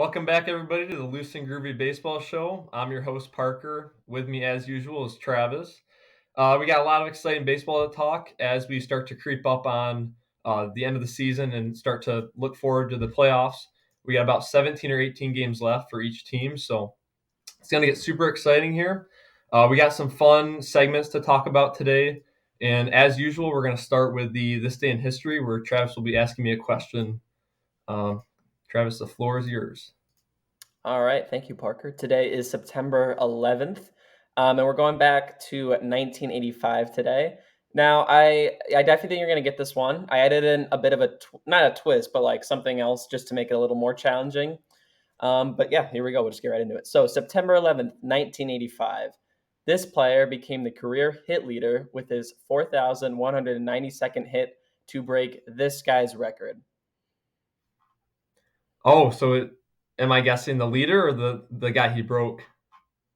Welcome back, everybody, to the Loose and Groovy Baseball Show. I'm your host, Parker. With me, as usual, is Travis. We got a lot of exciting baseball to talk as we start to creep up on the end of the season and start to look forward to the playoffs. We got about 17 or 18 games left for each team, so it's going to get super exciting here. We got some fun segments to talk about today. And as usual, we're going to start with the This Day in History, where Travis will be asking me a question. Um, Travis, the floor is yours. All right, thank you, Parker. Today is September 11th, and we're going back to 1985 today. Now, I definitely think you're going to get this one. I added in a bit of not a twist, but like something else just to make it a little more challenging. But yeah, here we go. We'll just get right into it. So, September 11th, 1985, this player became the career hit leader with his 4,192nd hit to break this guy's record. Oh, am I guessing the leader or the guy he broke?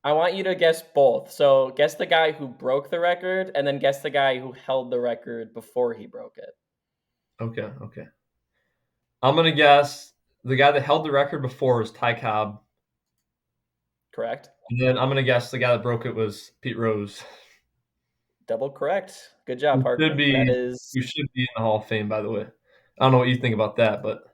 I want you to guess both. So guess the guy who broke the record and then guess the guy who held the record before he broke it. Okay. I'm gonna guess the guy that held the record before was Ty Cobb, Correct? and then I'm gonna guess the guy that broke it was Pete Rose. Double correct. Good job, You should Parker. That be is you should be in the Hall of Fame, by the way. I don't know what you think about that, but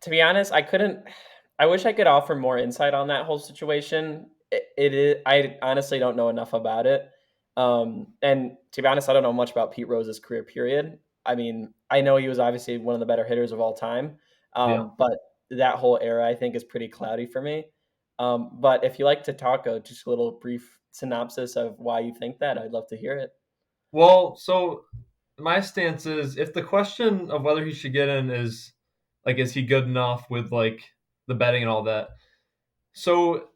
to be honest, I wish I could offer more insight on that whole situation. It is I honestly don't know enough about it. And to be honest, I don't know much about Pete Rose's career period. I mean, I know he was obviously one of the better hitters of all time. yeah. But that whole era I think is pretty cloudy for me. But if you like to talk just a little brief synopsis of why you think that, I'd love to hear it. Well, so my stance is if the question of whether he should get in is like is he good enough with like the betting and all that. So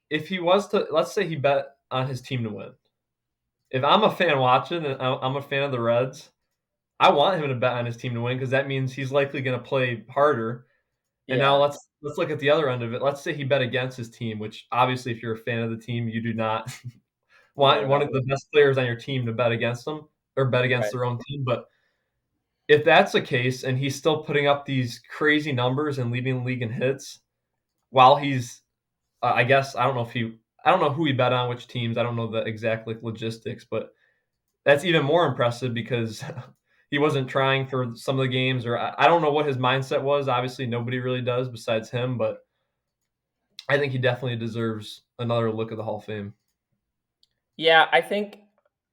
if he was to let's say he bet on his team to win. If I'm a fan watching and I'm a fan of the Reds, I want him to bet on his team to win because that means he's likely going to play harder. And now Yeah, let's look at the other end of it. Let's say he bet against his team, which obviously, if you're a fan of the team, you do not want no, one not of the really. best players on your team to bet against them or bet against Right. their own team. But if that's the case, and he's still putting up these crazy numbers and leading the league in hits, while he's, I guess I don't know who he bet on, which teams. I don't know the exact like logistics, but that's even more impressive because he wasn't trying for some of the games, or I don't know what his mindset was. Obviously, nobody really does besides him, but I think he definitely deserves another look at the Hall of Fame. Yeah, I think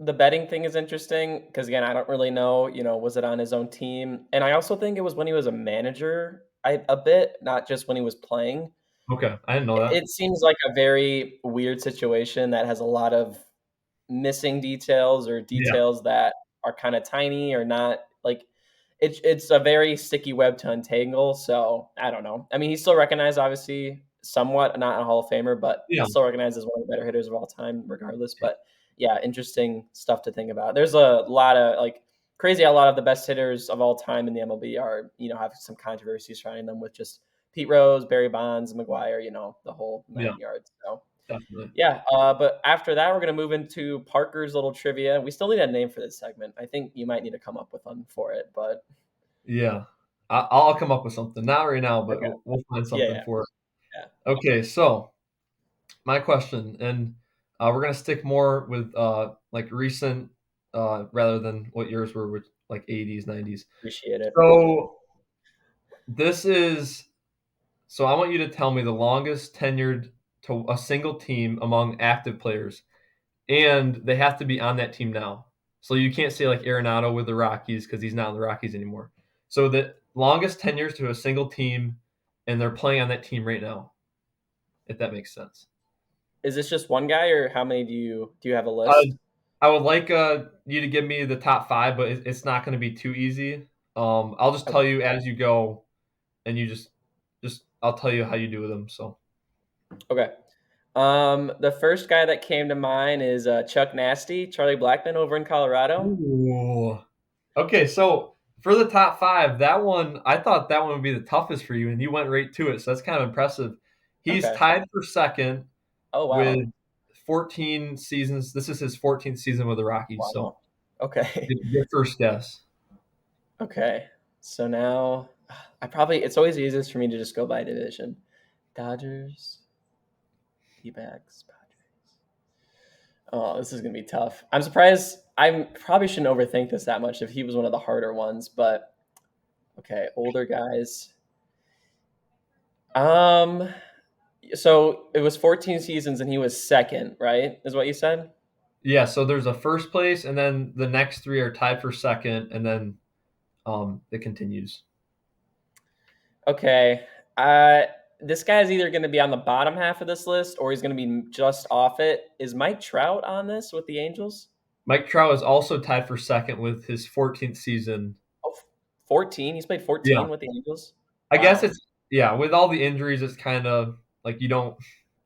the betting thing is interesting because again, I don't really know, was it on his own team? And I also think it was when he was a manager, a bit, not just when he was playing. Okay, I didn't know that. It seems like a very weird situation that has a lot of missing details or Yeah, details that are kind of tiny or not like it's a very sticky web to untangle. So I don't know. I mean, he's still recognized, obviously, somewhat not a Hall of Famer, but yeah, still recognized as one of the better hitters of all time, regardless. But yeah, interesting stuff to think about. There's a lot of like crazy. A lot of the best hitters of all time in the MLB are have some controversy surrounding them with just Pete Rose, Barry Bonds, McGuire. The whole yeah, 9 yards. So. definitely. Yeah, but after that, we're going to move into Parker's little trivia. We still need a name for this segment. I think you might need to come up with one for it, but Yeah, I'll come up with something. Not right now, but okay. we'll find Yeah, something yeah, for it. yeah. Okay, so my question, and we're gonna stick more with like recent, rather than what yours were with like 80s, 90s. Appreciate it. So this is so I want you to tell me the longest tenured to a single team among active players, and they have to be on that team now. So you can't say like Arenado with the Rockies because he's not in the Rockies anymore. So the longest tenures to a single team, and they're playing on that team right now. If that makes sense. Is this just one guy, or how many do you have a Uh, list? I would like you to give me the top five, but it's not going to be too easy. I'll just tell Okay. you as you go, and you just I'll tell you how you do with them. So. Okay. The first guy that came to mind is Chuck Nasty, Charlie Blackmon over in Colorado. Ooh. Okay, so for the top five, that one I thought that one would be the toughest for you, and you went right to it. So that's kind of impressive. He's Okay. tied for second Oh with wow. 14 seasons. This is his 14th season with the Rockies. So Wow. Okay. your first guess. Okay. So now it's always easiest for me to just go by division. Dodgers, D-backs, Padres. Oh, this is gonna be tough. I'm surprised. I probably shouldn't overthink this that much if he was one of the harder ones, but okay, older guys. Um, so it was 14 seasons and he was second, right? Is what you said? Yeah, so there's a first place, and then the next three are tied for second, and then it continues. Okay. Uh, this guy's either going to be on the bottom half of this list or he's going to be just off it. Is Mike Trout on this with the Angels? Mike Trout is also tied for second with his 14th season. Oh, 14. He's played Yeah, 14 with the Angels. I guess Wow. it's yeah. With all the injuries, it's kind of like you don't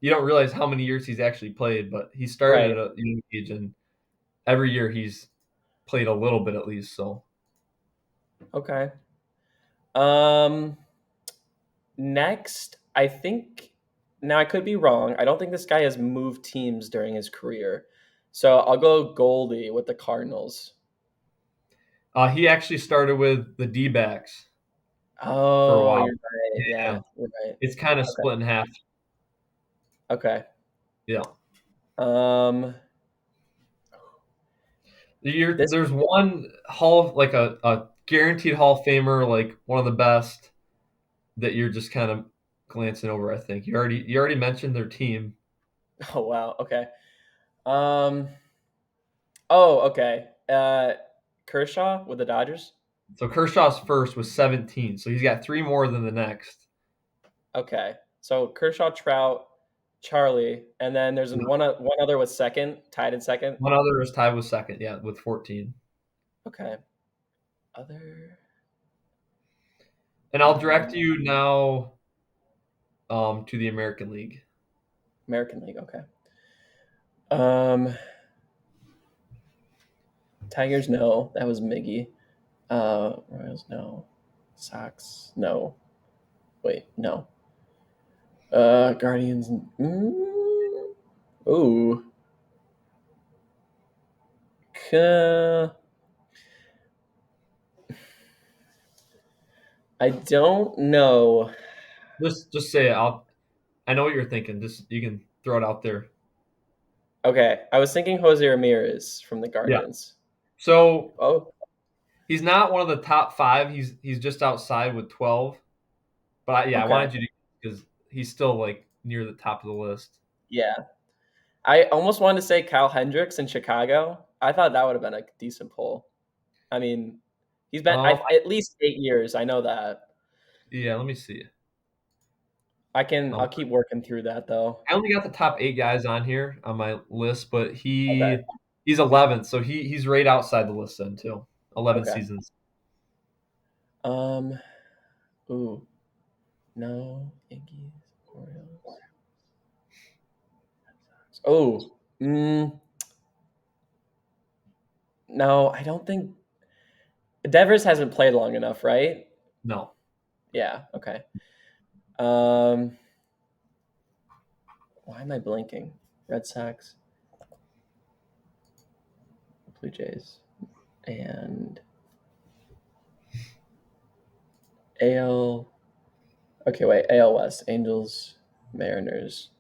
realize how many years he's actually played. But he started Right. at a young age, and every year he's played a little bit at least. So Okay. Um, next, I think now I could be wrong. I don't think this guy has moved teams during his career. So I'll go Goldie with the Cardinals. he actually started with the D-backs for a Oh, while. you're right. Yeah, Yeah, you're right. it's kind of Okay. split in half. Okay. Yeah. Um, this There's one like a guaranteed Hall of Famer, like one of the best that you're just kind of glancing over. I think you already mentioned their team. Oh wow. Okay. Um. Oh, okay. Kershaw with the Dodgers. So Kershaw's first was 17, so he's got three more than the next. Okay. So Kershaw, Trout, Charlie, and then there's one other with second, tied in second. One other is tied with second, yeah, with 14. Okay. Other And I'll direct you now to the American League. American League. Okay. Um. Tigers. No, that was Miggy. Royals. No. Sox. No. Wait. No. Guardians. Ooh. Uh, I don't know. Just say it. I know what you're thinking. Just you can throw it out there. Okay, I was thinking Jose Ramirez from the Yeah. Guardians. So Oh, he's not one of the top five. He's just outside with 12. But yeah, I okay. wanted you to because he's still like near the top of the list. Yeah. I almost wanted to say Kyle Hendricks in Chicago. I thought that would have been a decent pull. I mean, he's been Um, at least 8 years. I know that. yeah, let me see. I'll keep working through that though. I only got the top eight guys on here on my list, but Okay. he's 11th, so he's right outside the list then too. 11 Okay. seasons. Um. Ooh. No. Yankees. Orioles. Oh. No, I don't think Devers hasn't played long enough, right? No, Yeah. Okay. Um. Why am I blinking? Red Sox, Blue Jays, and AL. Okay, wait. AL West, Angels, Mariners.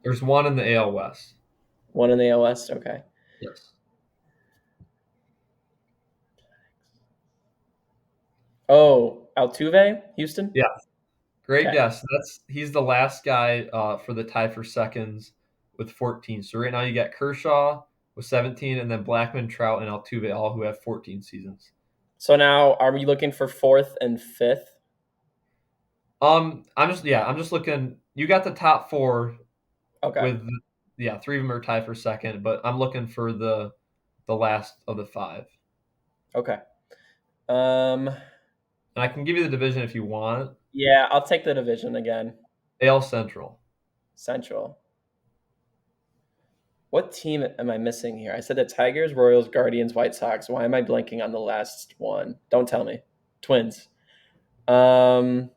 there's one in the AL West. One in the AL West. Okay. Yes. Oh, Altuve, Houston. Yeah, great Okay. guess. He's the last guy for the tie for seconds with 14. So right now you got Kershaw with 17, and then Blackman, Trout, and Altuve all who have 14 seasons. So now, are we looking for fourth and fifth? I'm just looking. You got the top four Okay. with yeah, three of them are tied for second, but I'm looking for the last of the five. Okay. Um. And I can give you the division if you want. Yeah, I'll take the division again. AL Central. Central. What team am I missing here? I said the Tigers, Royals, Guardians, White Sox. Why am I blanking on the last one? Don't tell me. Twins. Um,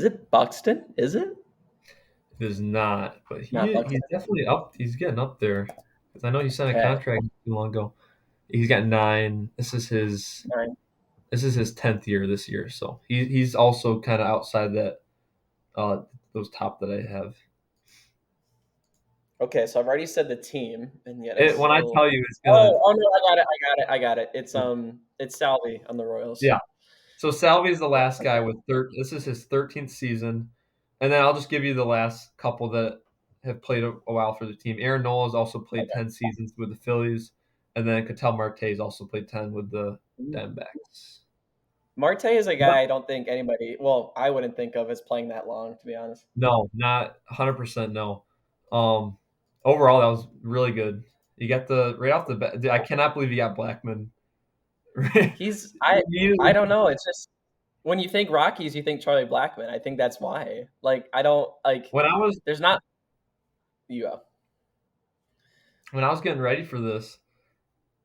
it Buxton? Is it? It is not, but Not he's Buxton. definitely up. He's getting up there. Because I know he signed a Okay. contract too long ago. He's got 9. This is his 10th year this year, so he's also kind of outside that those top that I have. Okay, so I've already said the team, and yet I When I still. tell you, it's gonna Oh, no, I got it. It's Salvi on the Royals. yeah. So Salvi's the Yeah. last guy with this is his 13th season, and then I'll just give you the last couple that have played a while for the team. Aaron Nola has also played Okay. 10 seasons with the Phillies, and then Ketel Marte's also played 10 with the Mm. Diamondbacks. Marte is a Yep. guy I don't think anybody. Well, I wouldn't think of as playing that long, to be honest. No, not 100% no. Um, Overall, that was really good. You got the right off the bat. I cannot believe you got Blackman. He's I Immediately, don't know. It's just when you think Rockies, you think Charlie Blackman. I think that's why. Like I don't like. when I was There's not you. when I was getting ready for this,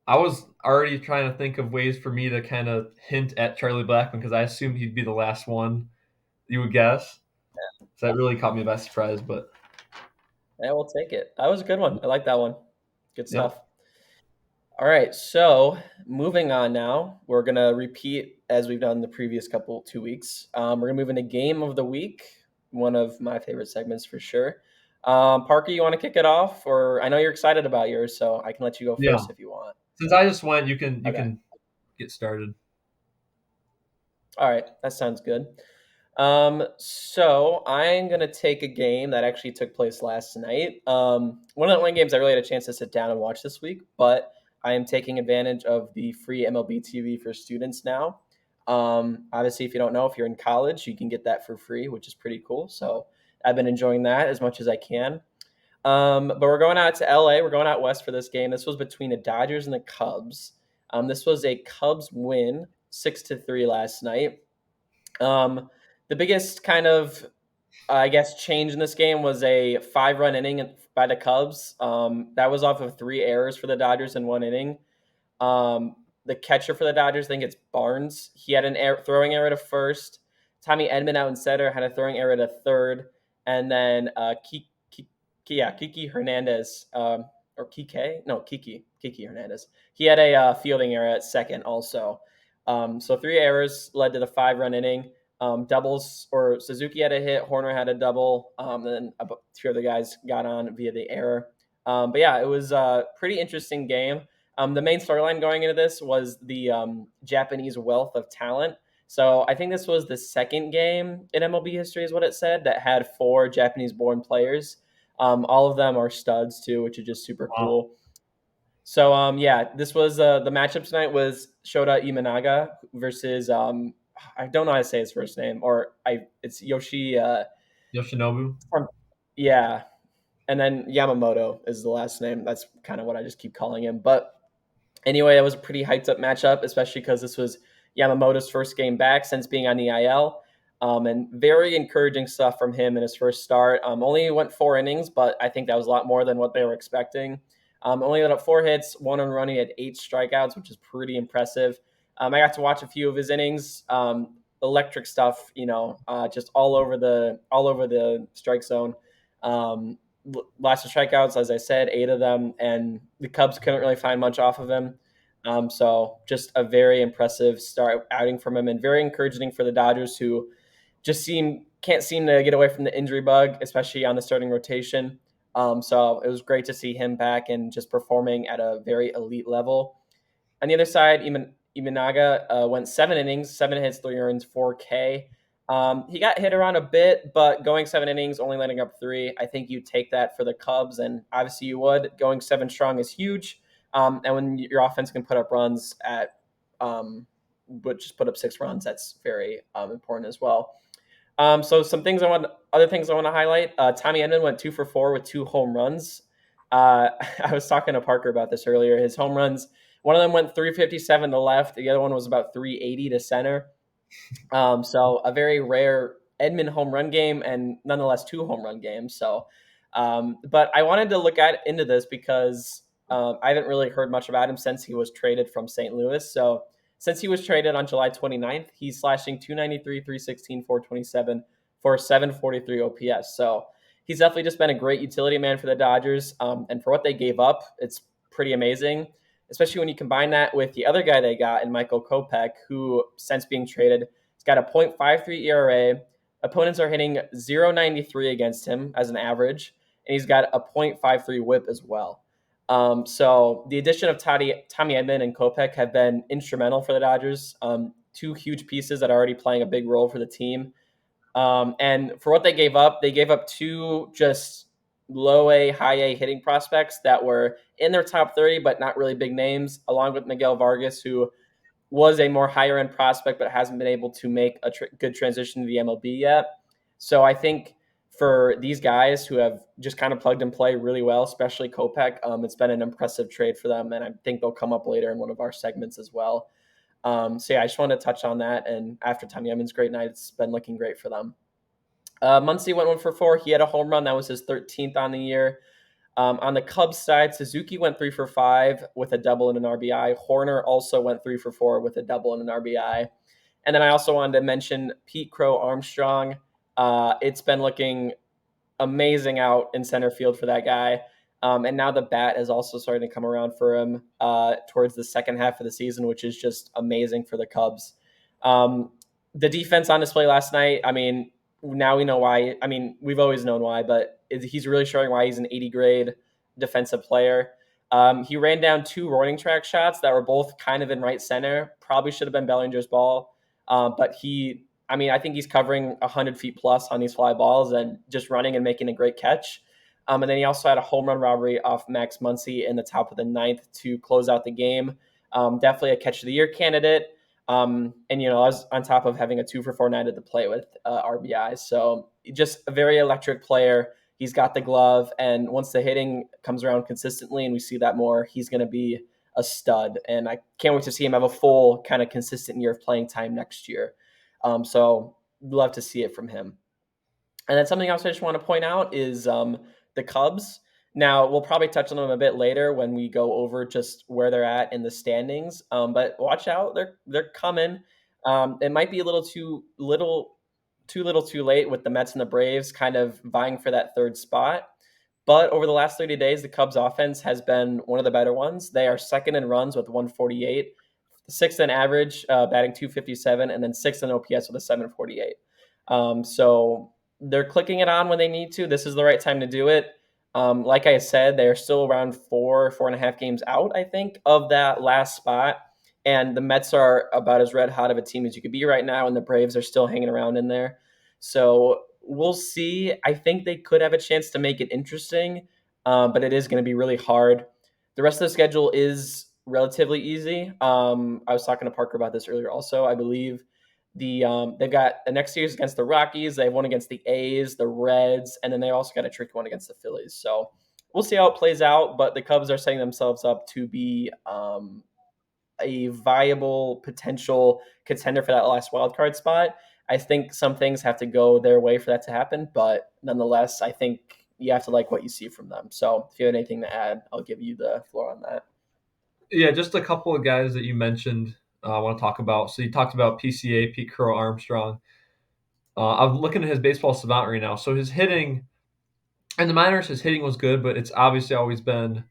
I was already trying to think of ways for me to kind of hint at Charlie Blackman because I assumed he'd be the last one you would guess. So that really caught me by surprise. But Yeah, we'll take it. That was a good one. I like that one. Good yep, stuff. All right, so moving on now, we're gonna repeat as we've done the previous 2 weeks. We're gonna move into game of the week, one of my favorite segments for sure. Parker, you want to kick it off, or I know you're excited about yours, so I can let you go yeah. first if you want. Since I just went, you Okay. can get started. All right, that sounds good. So I'm gonna take a game that actually took place last night. One of the only games I really had a chance to sit down and watch this week, but I am taking advantage of the free MLB TV for students now. Obviously, if you don't know, if you're in college, you can get that for free, which is pretty cool. So I've been enjoying that as much as I can. But we're going out to LA. We're going out west for this game. This was between the Dodgers and the Cubs. This was a Cubs win, 6-3 last night. Um, the biggest kind of, I guess, change in this game was a 5-run inning by the Cubs. That was off of 3 errors for the Dodgers in one inning. The catcher for the Dodgers, I think it's Barnes. He had an throwing error to first. Tommy Edman out in center had a throwing error to third, and then Kiki Hernandez or Kiki Hernandez. He had a fielding error at second also. So 3 errors led to the 5-run inning. Doubles or Suzuki had a hit, Horner had a double, then two other guys got on via the error. But yeah, it was a pretty interesting game. The main storyline going into this was the Japanese wealth of talent. So I think this was the second game in MLB history, is what it said, that had 4 Japanese-born players. All of them are studs too, which is just super Wow. cool. So yeah, this was the matchup tonight was Shota Imanaga versus I don't know how to say his first name, or it's Yoshi Yoshinobu. from yeah, and then Yamamoto is the last name. That's kind of what I just keep calling him. But anyway, it was a pretty hyped up matchup, especially because this was Yamamoto's first game back since being on the IL. And very encouraging stuff from him in his first start. Only went 4 innings, but I think that was a lot more than what they were expecting. Only let up 4 hits, 1 run. He had 8 strikeouts, which is pretty impressive. I got to watch a few of his innings. Electric stuff, just all over the strike zone. Um, Lots of strikeouts, as I said, 8 of them, and the Cubs couldn't really find much off of him. So just a very impressive start outing from him, and very encouraging for the Dodgers, who just can't seem to get away from the injury bug, especially on the starting rotation. So it was great to see him back and just performing at a very elite level. On the other side, Imanaga went 7 innings, 7 hits, 3 earned, 4K. He got hit around a bit, but going 7 innings, only letting up 3, I think you take that for the Cubs, and obviously you would. Going 7 strong is huge, and when your offense can put up runs but just put up 6 runs, that's very important as well. So other things I want to highlight. Tommy Edman went 2 for 4 with 2 home runs. I was talking to Parker about this earlier. His home runs, one of them went 357 to left. The other one was about 380 to center. So a very rare Edman home run game, and nonetheless 2 home run games. So, but I wanted to look into this because I haven't really heard much about him since he was traded from St. Louis. So since he was traded on July 29th, he's slashing 293, 316, 427 for 743 OPS. So he's definitely just been a great utility man for the Dodgers. And for what they gave up, it's pretty amazing, especially when you combine that with the other guy they got in Michael Kopech, who, since being traded, has got a .53 ERA. Opponents are hitting 0.93 against him as an average, and he's got a .53 WHIP as well. So the addition of Tommy Edman and Kopech have been instrumental for the Dodgers. Two huge pieces that are already playing a big role for the team. And for what they gave up two just low A, high A hitting prospects that were in their top 30, but not really big names, along with Miguel Vargas, who was a more higher end prospect, but hasn't been able to make a good transition to the MLB yet. So I think for these guys who have just kind of plugged and play really well, especially Kopech, it's been an impressive trade for them, and I think they'll come up later in one of our segments as well. So yeah, I just wanted to touch on that. And after Tommy Edman's great night, it's been looking great for them. Muncy went 1 for 4. He had a home run. That was his 13th on the year. On the Cubs side, Suzuki went 3 for 5 with a double and an RBI. Horner also went 3 for 4 with a double and an RBI. And then I also wanted to mention Pete Crow-Armstrong. It's been looking amazing out in center field for that guy. And now the bat is also starting to come around for him towards the second half of the season, which is just amazing for the Cubs. The defense on display last night, I mean, now we know why. I mean, we've always known why, but he's really showing why he's an 80 grade defensive player. He ran down two warning track shots that were both kind of in right center. Probably should have been Bellinger's ball, but I think he's covering 100 feet plus on these fly balls and just running and making a great catch. And then he also had a home run robbery off Max Muncy in the top of the ninth to close out the game. Definitely a catch of the year candidate. And I was on top of having a 2 for 4 night at the plate with RBI. So just a very electric player. He's got the glove, and once the hitting comes around consistently and we see that more, he's going to be a stud. And I can't wait to see him have a full kind of consistent year of playing time next year. So love to see it from him. And then something else I just want to point out is the Cubs. Now, we'll probably touch on them a bit later when we go over just where they're at in the standings. But watch out, they're coming. It might be a little too late with the Mets and the Braves kind of vying for that third spot. But over the last 30 days, the Cubs offense has been one of the better ones. They are second in runs with 148, sixth in average, batting 257, and then sixth in OPS with a 748. So they're clicking it on when they need to. This is the right time to do it. Like I said, they're still around 4.5 games out, I think, of that last spot. And the Mets are about as red hot of a team as you could be right now, and the Braves are still hanging around in there. So we'll see. I think they could have a chance to make it interesting, but it is going to be really hard. The rest of the schedule is relatively easy. I was talking to Parker about this earlier also. I believe they've got the next series against the Rockies. They have one against the A's, the Reds, and then they also got a tricky one against the Phillies. So we'll see how it plays out. But the Cubs are setting themselves up to be a viable potential contender for that last wild card spot. I think some things have to go their way for that to happen, but nonetheless, I think you have to like what you see from them. So if you have anything to add, I'll give you the floor on that. Yeah, just a couple of guys that you mentioned I want to talk about. So you talked about PCA, Pete Crow-Armstrong. I'm looking at his baseball savant right now. So his hitting in the minors, his hitting was good, but it's obviously always been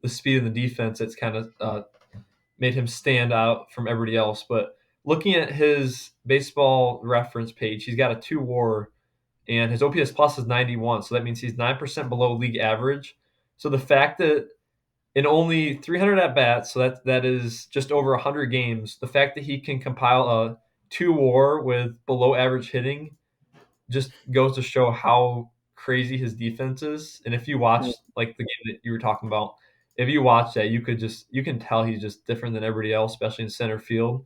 the speed and the defense that's kind of made him stand out from everybody else. But looking at his baseball reference page, he's got a 2 WAR, and his OPS plus is 91. So that means he's 9% below league average. So the fact that in only 300 at bats, so that is just over 100 games, the fact that he can compile a 2 WAR with below average hitting just goes to show how crazy his defense is. And if you watch like the game that you were talking about, if you watch that, you can tell he's just different than everybody else, especially in center field.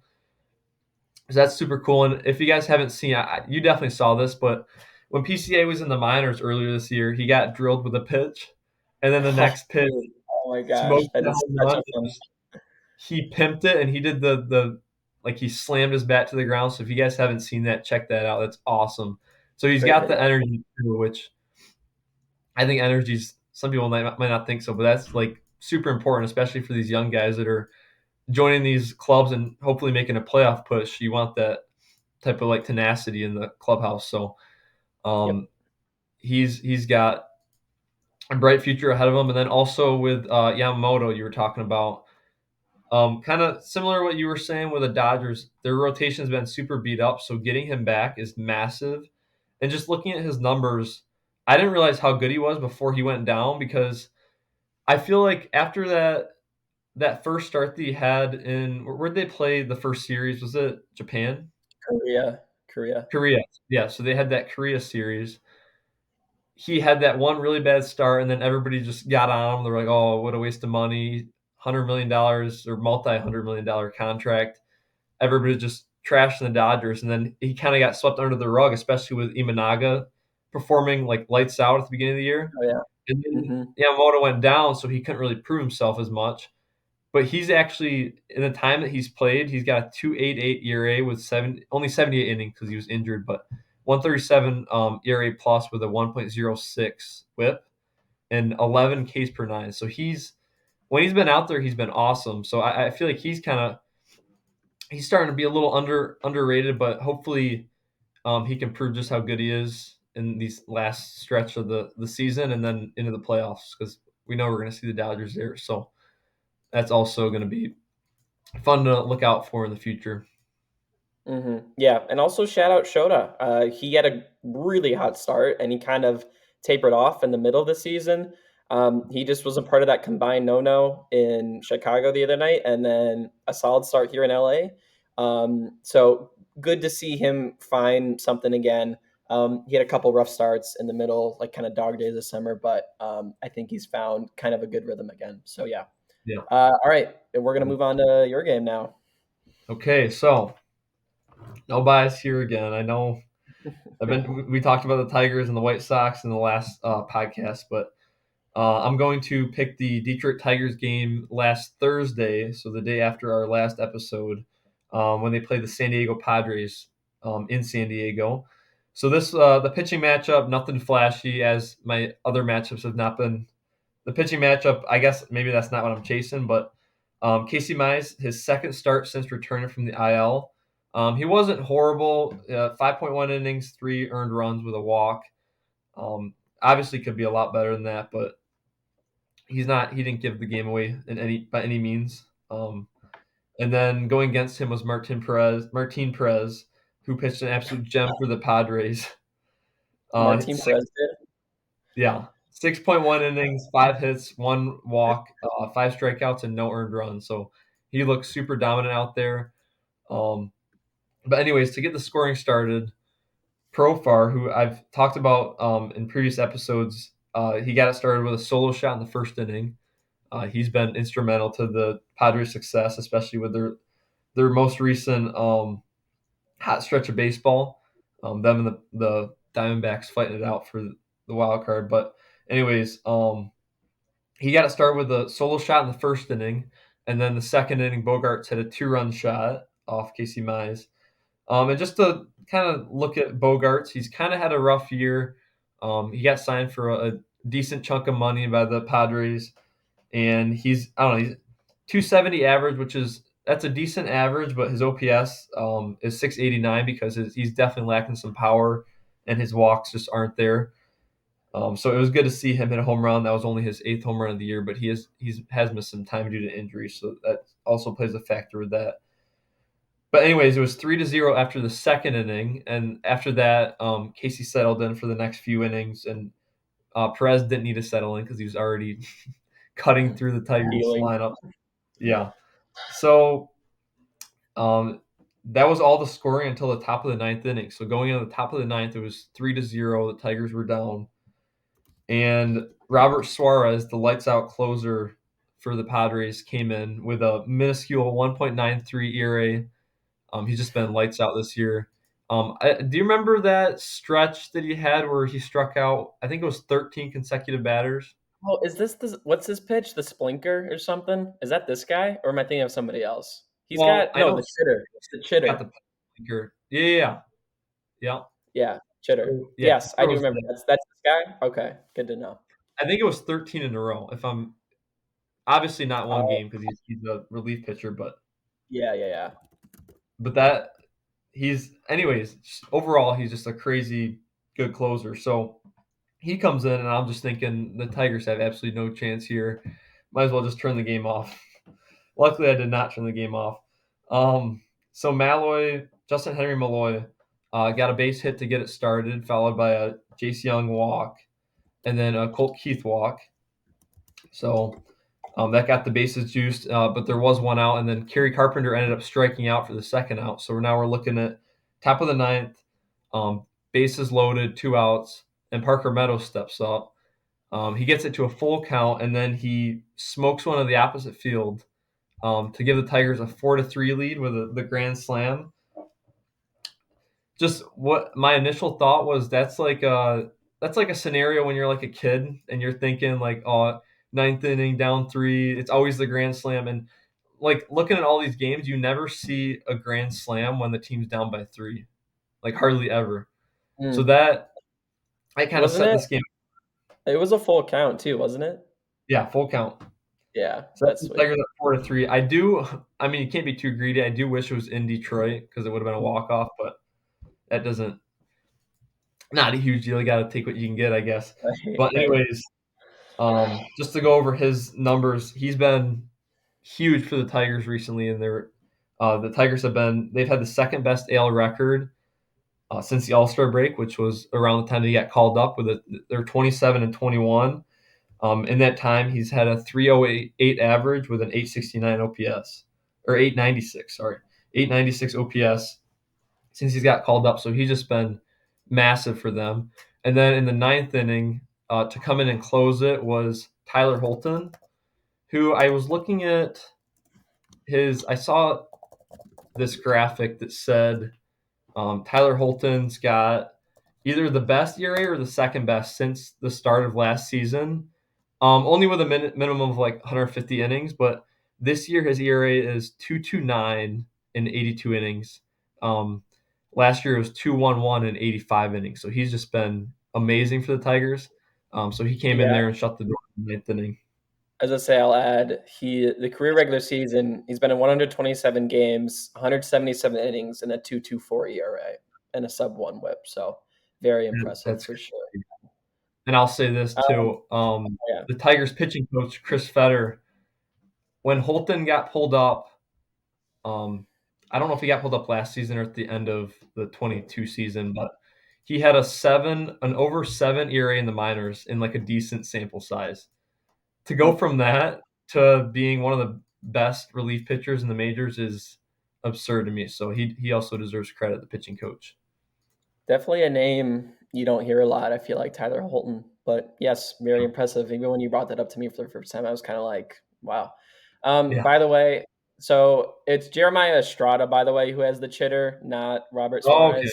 So that's super cool. And if you guys haven't seen, you definitely saw this, but when PCA was in the minors earlier this year, he got drilled with a pitch, and then the next pitch Oh my gosh, smoked that the is home such run. a fun, He pimped it, and he did the like he slammed his bat to the ground. So if you guys haven't seen that, check that out. That's awesome. So he's great got the video. energy too, which I think energy's some people might not think so, but that's like super important, especially for these young guys that are joining these clubs and hopefully making a playoff push. You want that type of like tenacity in the clubhouse. So Yep. um, he's got a bright future ahead of him. And then also with Yamamoto, you were talking about, kind of similar to what you were saying with the Dodgers. Their rotation's been super beat up, so getting him back is massive. And just looking at his numbers, I didn't realize how good he was before he went down because I feel like after that first start that he had in where'd they play the first series? Was it Japan? Korea, Korea. Korea. Yeah, so they had that Korea series. He had that one really bad start, and then everybody just got on him. They're like, "Oh, what a waste of money! $100 million or multi-$100 million contract." Everybody just trashing the Dodgers, and then he kind of got swept under the rug, especially with Imanaga performing like lights out at the beginning of the year. Oh, yeah. And then Mhm. Yamamoto went down, so he couldn't really prove himself as much. But he's actually in the time that he's played, he's got a 2.88 ERA with only 78 innings because he was injured, but 137 ERA plus with a 1.06 WHIP and 11 Ks per nine. So he's when he's been out there, he's been awesome. So I feel like he's starting to be a little underrated, but hopefully he can prove just how good he is in these last stretch of the season and then into the playoffs because we know we're going to see the Dodgers there. So that's also going to be fun to look out for in the future. Yeah, and also shout out Shota. He had a really hot start, and he kind of tapered off in the middle of the season. He just was a part of that combined no-no in Chicago the other night, and then a solid start here in LA. So good to see him find something again. He had a couple rough starts in the middle, like kind of dog days this summer, but I think he's found kind of a good rhythm again. So yeah. Yeah. All right, we're gonna move on to your game now. Okay, so no bias here again. I know we talked about the Tigers and the White Sox in the last podcast, but I'm going to pick the Detroit Tigers game last Thursday, so the day after our last episode, when they played the San Diego Padres in San Diego. So this the pitching matchup, nothing flashy as my other matchups have not been. The pitching matchup, I guess maybe that's not what I'm chasing, but Casey Mize, his second start since returning from the IL. He wasn't horrible. 5.1 innings, 3 earned runs with a walk. Obviously, could be a lot better than that, but he's not. He didn't give the game away in by any means. And then going against him was Martin Perez, who pitched an absolute gem for the Padres. Martin Six, Perez did. yeah, 6.1 innings, 5 hits, 1 walk, 5 strikeouts, and no earned runs. So he looks super dominant out there. Um, but anyways, to get the scoring started, Profar, who I've talked about in previous episodes, he got it started with a solo shot in the first inning. He's been instrumental to the Padres' success, especially with their most recent hot stretch of baseball. Them and the Diamondbacks fighting it out for the wild card. But anyways, he got it started with a solo shot in the first inning, and then the second inning, Bogarts hit a 2-run shot off Casey Mize. And just to kind of look at Bogarts, he's kind of had a rough year. He got signed for a decent chunk of money by the Padres, and he's I don't know he's 270 average, which is that's a decent average, but his OPS is 689 because he's definitely lacking some power, and his walks just aren't there. So it was good to see him hit a home run. That was only his eighth home run of the year, but has missed some time due to injury, so that also plays a factor with that. But anyways, it was 3-0 after the second inning, and after that, Casey settled in for the next few innings, and Perez didn't need to settle in because he was already cutting through the Tigers Healing. lineup. Yeah. So um, that was all the scoring until the top of the ninth inning. So going into the top of the ninth, it was 3-0. The Tigers were down, and Robert Suarez, the lights out closer for the Padres, came in with a minuscule 1.93 ERA. He's just been lights out this year. Do you remember that stretch that he had where he struck out? I think it was 13 consecutive batters. Oh, is this what's his pitch? The Splinker or something? Is that this guy, or am I thinking of somebody else? He's Well, got I no know the chitter. It's the got chitter. the Pinker. Yeah. Yeah. Yeah, chitter. So, yeah, he Yes, I do throws remember. That's this guy. Okay, good to know. I think it was 13 in a row. If I'm obviously not one Oh, game because he's a relief pitcher, yeah, yeah, yeah. but that he's anyways. Overall, he's just a crazy good closer. So he comes in, and I'm just thinking the Tigers have absolutely no chance here. Might as well just turn the game off. Luckily, I did not turn the game off. Um, so Justin Henry Malloy, got a base hit to get it started, followed by a Jace Young walk, and then a Colt Keith walk. So that got the bases juiced, but there was one out, and then Kerry Carpenter ended up striking out for the second out. So we're looking at top of the ninth, bases loaded, 2 outs, and Parker Meadows steps up. He gets it to a full count, and then he smokes one of the opposite field, to give the Tigers a 4-3 lead with the grand slam. Just what my initial thought was, that's like a scenario when you're like a kid and you're thinking like, oh, ninth inning down three, it's always the grand slam. And like looking at all these games, you never see a grand slam when the team's down by three, like hardly ever. So Mm. that kind of Wasn't set it? this game. It was a full count too, wasn't it? Yeah, full count. Yeah, So that's that's the sweet. Tigers at 4-3. I mean, you can't be too greedy. I do wish it was in Detroit because it would have been a walk off, but that doesn't, not a huge deal. You got to take what you can get, I guess. Right, But right. anyways, just to go over his numbers, he's been huge for the Tigers recently, and the Tigers they've had the second best AL record since the All Star break, which was around the time they got called up. They're 27-21. In that time, he's had a 3.08 average with an 869 OPS, or 896. Sorry, 896 OPS since he's got called up. So he's just been massive for them. And then in the ninth inning, to come in and close it was Tyler Holton, who I was looking at I saw this graphic that said Tyler Holton's got either the best ERA or the second best since the start of last season, only with a minimum of like 150 innings. But this year his ERA is 2.29 in 82 innings. Um, Last year it was 2.11 in 85 innings. So he's just been amazing for the Tigers. So he came in Yeah, there and shut the door in the ninth inning. as I say, I'll add the career regular season. He's been in 127 games, 177 innings, and a 2.24 ERA and a sub one WHIP. So very impressive That's for sure. And I'll say this Um, too. yeah. The Tigers pitching coach Chris Fetter, when Holton got pulled up, um, I don't know if he got pulled up last season or at the end of the 22 season, but he had an over 7 ERA in the minors in like a decent sample size. To go Hmm. from that to being one of the best relief pitchers in the majors is absurd to me. So he also deserves credit, the pitching coach. Definitely a name you don't hear a lot. I feel like Tyler Holton, but yes, very impressive. Even when you brought that up to me for the first time, I was kind of like, wow. Yeah. By the way, so it's Jeremiah Estrada, by the way, who has the chitter, not Robert Oh, okay.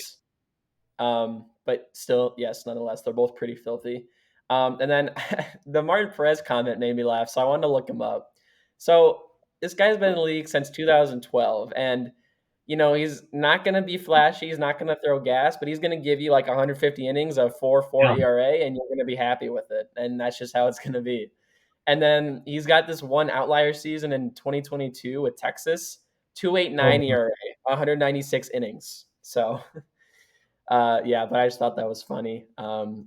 Suarez. But still, yes, nonetheless, they're both pretty filthy. And then the Martin Perez comment made me laugh, so I wanted to look him up. So this guy's been in the league since 2012, and he's not going to be flashy. He's not going to throw gas, but he's going to give you like 150 innings of 4.4 Yeah. ERA, and you're going to be happy with it. And that's just how it's going to be. And then he's got this one outlier season in 2022 with Texas, Oh, 2.89 ERA, 196 innings. So yeah, but I just thought that was funny.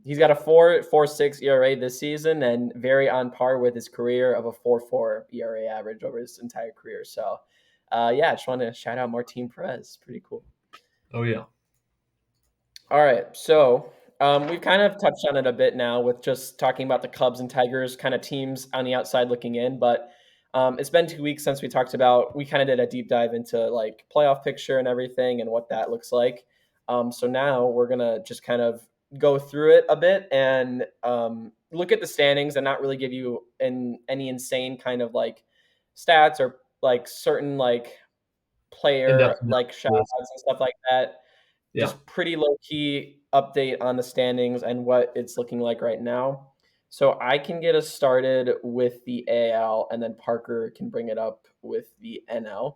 He's got a 4.46 ERA this season, and very on par with his career of a 4.4 ERA average over his entire career. So, yeah, I just want to shout out Martin Perez. Pretty cool. oh yeah. All right, so we've kind of touched on it a bit now with just talking about the Cubs and Tigers kind of teams on the outside looking in, but it's been 2 weeks since we talked about. We kind of did a deep dive into like playoff picture and everything and what that looks like. So now we're gonna just kind of go through it a bit and look at the standings and not really give you any insane kind of like stats or like certain like player In-depth like shout analysis. outs and stuff like that. Yeah. Just pretty low key update on the standings and what it's looking like right now. So I can get us started with the AL, and then Parker can bring it up with the NL.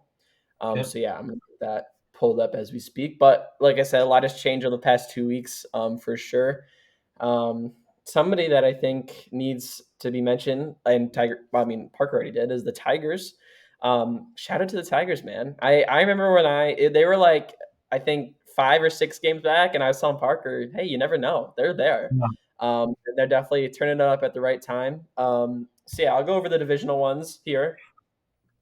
Okay. So yeah, I'm gonna get that pulled up as we speak. But like I said, a lot has changed over the past 2 weeks, for sure. Um, Somebody that I think needs to be mentioned, and I mean Parker already did, is the Tigers. Shout out to the Tigers, man. I remember when they were like I think 5 or 6 games back, and I was telling Parker, hey, you never know, they're there. Yeah. They're definitely turning it up at the right time. So yeah, I'll go over the divisional ones here.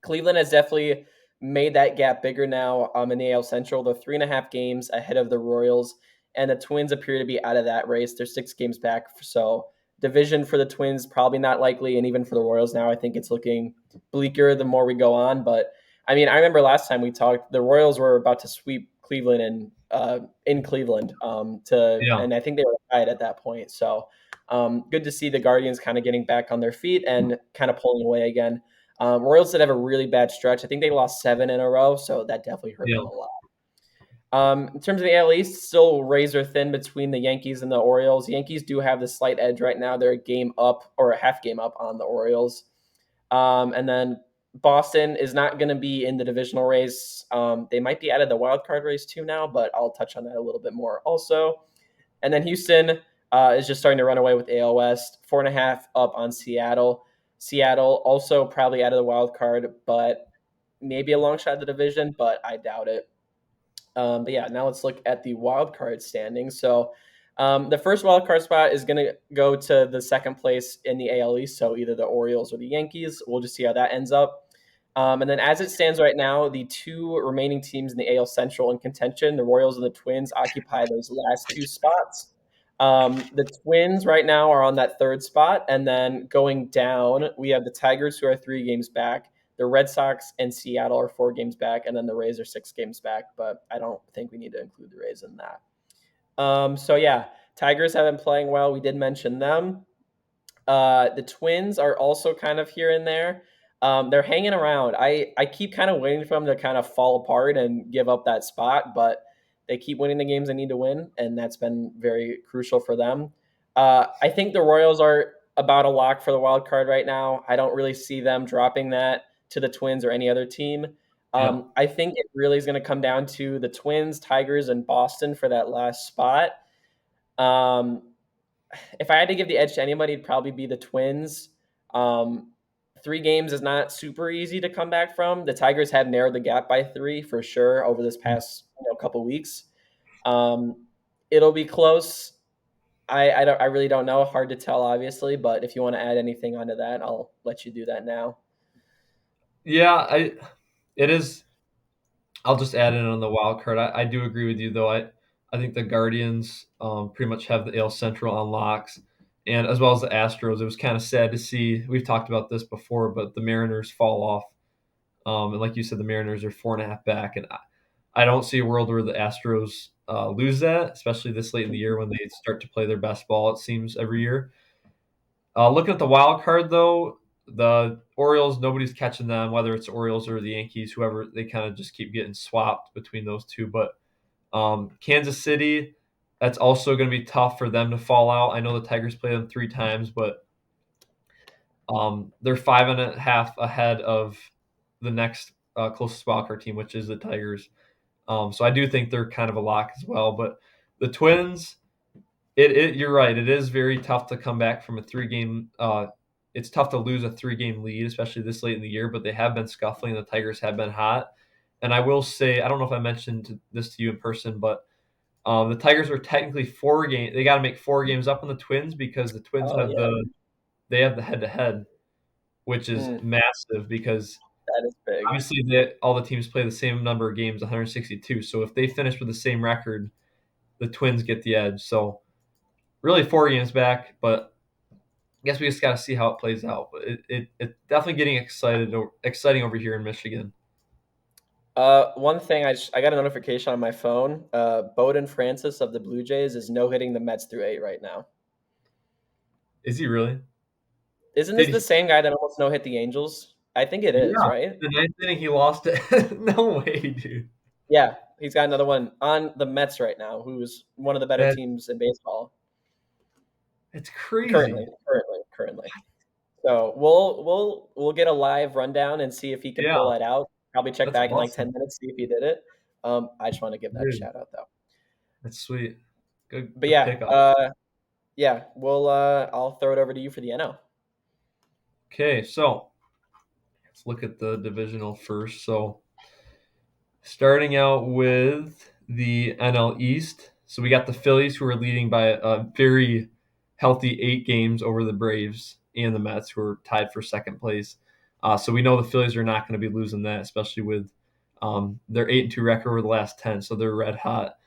Cleveland has definitely made that gap bigger now in the AL Central. They're 3.5 games ahead of the Royals, and the Twins appear to be out of that race. They're 6 games back. So, division for the Twins, probably not likely. And even for the Royals now, I think it's looking bleaker the more we go on. But I mean, I remember last time we talked, the Royals were about to sweep Cleveland in Cleveland. Yeah, And I think they were tied at that point. So, good to see the Guardians kind of getting back on their feet and kind of pulling away again. Royals did have a really bad stretch. I think they lost 7 in a row, so that definitely hurt yeah, them a lot. In terms of the AL East, still razor thin between the Yankees and the Orioles. Yankees do have the slight edge right now. They're a game up or a half game up on the Orioles. And then Boston is not going to be in the divisional race. They might be out of the wild card race too now, but I'll touch on that a little bit more also. And then Houston is just starting to run away with AL West, 4.5 up on Seattle. Seattle also probably out of the wild card, but maybe a long shot at the division, but I doubt it. But yeah, now let's look at the wild card standings. So the first wild card spot is going to go to the second place in the AL East, so either the Orioles or the Yankees. We'll just see how that ends up. And then as it stands right now, the two remaining teams in the AL Central in contention, the Royals and the Twins, occupy those last two spots. The Twins right now are on that third spot. And then going down, we have the Tigers, who are 3 games back. The Red Sox and Seattle are 4 games back. And then the Rays are 6 games back. But I don't think we need to include the Rays in that. So yeah, Tigers have been playing well. We did mention them. The Twins are also kind of here and there. They're hanging around. I keep kind of waiting for them to kind of fall apart and give up that spot, but they keep winning the games they need to win, and that's been very crucial for them. I think the Royals are about a lock for the wild card right now. I don't really see them dropping that to the Twins or any other team. yeah. I think it really is going to come down to the Twins, Tigers, and Boston for that last spot. Um, if I had to give the edge to anybody, it'd probably be the Twins. Um, 3 games is not super easy to come back from. The Tigers have narrowed the gap by 3 for sure over this past couple weeks. Um, it'll be close. I really don't know. Hard to tell, obviously. But if you want to add anything onto that, I'll let you do that now. Yeah, it is. I'll just add in on the wild card. I do agree with you though. I think the Guardians pretty much have the AL Central on locks, and as well as the Astros. It was kind of sad to see. We've talked about this before, but the Mariners fall off. And like you said, the Mariners are 4.5 back, and I don't see a world where the Astros lose that, especially this late in the year when they start to play their best ball. It seems every year. Looking at the wild card though, the Orioles, nobody's catching them, whether it's the Orioles or the Yankees, whoever. They kind of just keep getting swapped between those two. But Kansas City, that's also going to be tough for them to fall out. I know the Tigers play them 3 times, but they're 5.5 ahead of the next closest wildcard team, which is the Tigers. So I do think they're kind of a lock as well. But the Twins, you're right. It is very tough to come back from a 3 game. It's tough to lose a 3 game lead, especially this late in the year. But they have been scuffling. The Tigers have been hot. And I will say, I don't know if I mentioned this to you in person, but the Tigers are technically 4 games. They got to make 4 games up on the Twins because the Twins Oh have yeah, the head to head, which is mm, massive because that is big. obviously all the teams play the same number of games, 162. So if they finish with the same record, the Twins get the edge. So really 4 games back, but I guess we just got to see how it plays out. But it's definitely getting exciting over here in Michigan. One thing I got a notification on my phone. Bowden Francis of the Blue Jays is no hitting the Mets through 8 right now. Is he really? Isn't this Did the he? same guy that almost no hit the Angels? I think it is, Yeah. right? The ninth inning, he lost it. No way, dude. Yeah, he's got another one on the Mets right now, who's one of the better That teams in baseball it's currently. crazy. Currently. So we'll get a live rundown and see if he can Yeah, pull that out. Probably check that's back in like 10 minutes, awesome, see if he did it. I just want to give that a dude. shout out though. That's sweet. But Good yeah, pickup. yeah, I'll throw it over to you for the NO. Okay, so let's look at the divisional first. So starting out with the NL East. So we got the Phillies who are leading by a very healthy 8 games over the Braves and the Mets, who are tied for second place. So we know the Phillies are not going to be losing that, especially with their 8-2 record over the last 10. So they're red hot.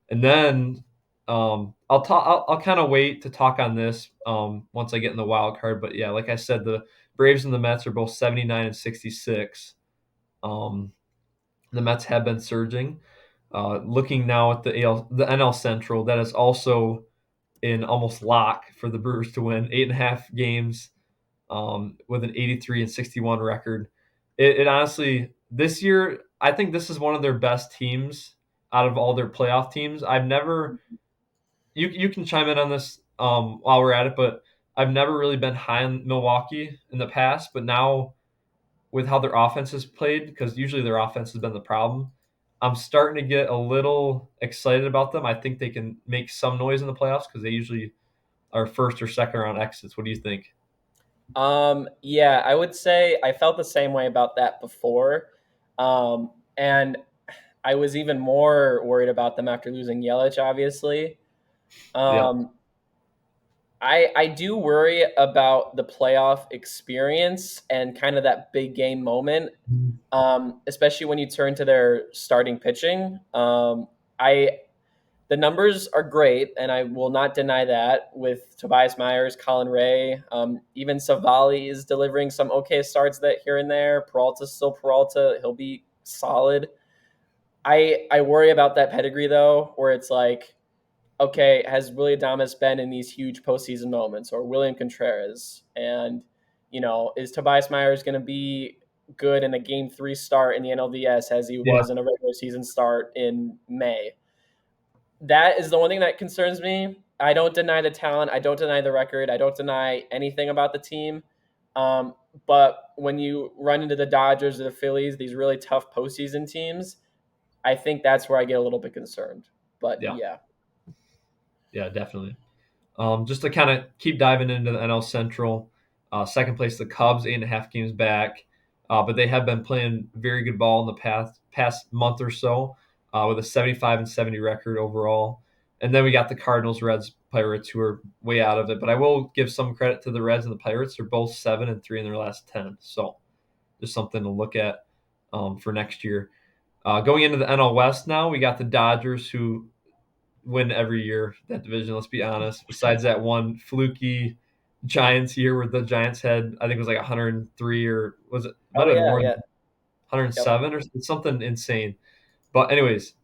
And then I'll talk. I'll kind of wait to talk on this once I get in the wild card. But yeah, like I said, the Braves and the Mets are both 79 and 66. Um, the Mets have been surging. Looking now at the NL Central, that is also in almost lock for the Brewers to win 8.5 games with an 83 and 61 record. It honestly, this year, I think this is one of their best teams out of all their playoff teams. I've never, you can chime in on this while we're at it, but I've never really been high on Milwaukee in the past, but now with how their offense has played, because usually their offense has been the problem, I'm starting to get a little excited about them. I think they can make some noise in the playoffs because they usually are first or second round exits. What do you think? Yeah, I would say I felt the same way about that before. And I was even more worried about them after losing Yelich, obviously. Yeah, Um, I do worry about the playoff experience and kind of that big game moment, especially when you turn to their starting pitching. I The numbers are great, and I will not deny that. With Tobias Myers, Colin Ray, even Savali is delivering some okay starts that here and there. Peralta's still Peralta; he'll be solid. I worry about that pedigree though, where it's like, okay, has Willie Adames been in these huge postseason moments, or William Contreras? And is Tobias Myers going to be good in a Game 3 start in the NLDS as he yeah, was in a regular season start in May? That is the one thing that concerns me. I don't deny the talent. I don't deny the record. I don't deny anything about the team. Um, but when you run into the Dodgers or the Phillies, these really tough postseason teams, I think that's where I get a little bit concerned. But yeah, yeah. yeah, definitely. Just to kind of keep diving into the NL Central, second place the Cubs, 8.5 games back, but they have been playing very good ball in the past month or so, with a 75 and 70 record overall. And then we got the Cardinals, Reds, Pirates, who are way out of it. But I will give some credit to the Reds and the Pirates; they're both 7-3 in their last 10. So just something to look at for next year. Going into the NL West now, we got the Dodgers, who win every year that division. Let's be honest. Besides that one fluky Giants year where the Giants had, I think it was like 103, or was it might Oh have been yeah, more than yeah. Yep. 107 or something insane. But anyways,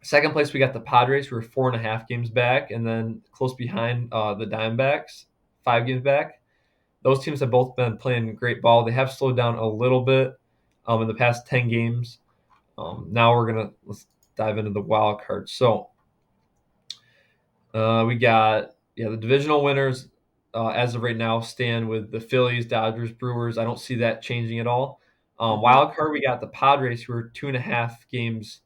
second place we got the Padres, who are 4.5 games back, and then close behind the Diamondbacks, 5 games back. Those teams have both been playing great ball. They have slowed down a little bit in the past 10 games. Now let's dive into the wild card. So we got the divisional winners as of right now stand with the Phillies, Dodgers, Brewers. I don't see that changing at all. Hmm. Wild card, we got the Padres, who are 2.5 games,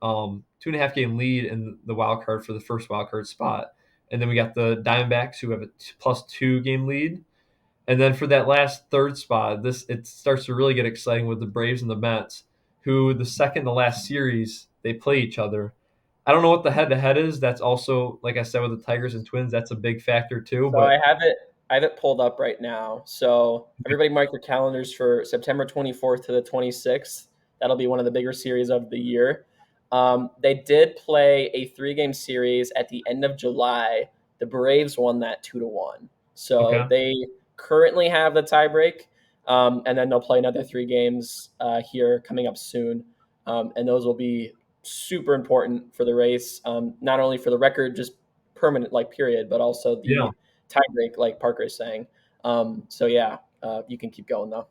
2.5 game lead in the wild card for the first wild card spot, and then we got the Diamondbacks, who have a +2 game lead. And then for that last third spot, this it starts to really get exciting with the Braves and the Mets, who the second to last series they play each other. I don't know what the head to head is. That's also, like I said, with the Tigers and Twins, that's a big factor too. So I But have it. I have it pulled up right now. So everybody mark your calendars for September 24th to the 26th. That'll be one of the bigger series of the year. They did play a 3-game series at the end of July. The Braves won that 2-1. So okay, they currently have the tiebreak, and then they'll play another 3 games here coming up soon. And those will be super important for the race, not only for the record, just permanent, like period, but also yeah, the tiebreak, like Parker is saying. So yeah, you can keep going though.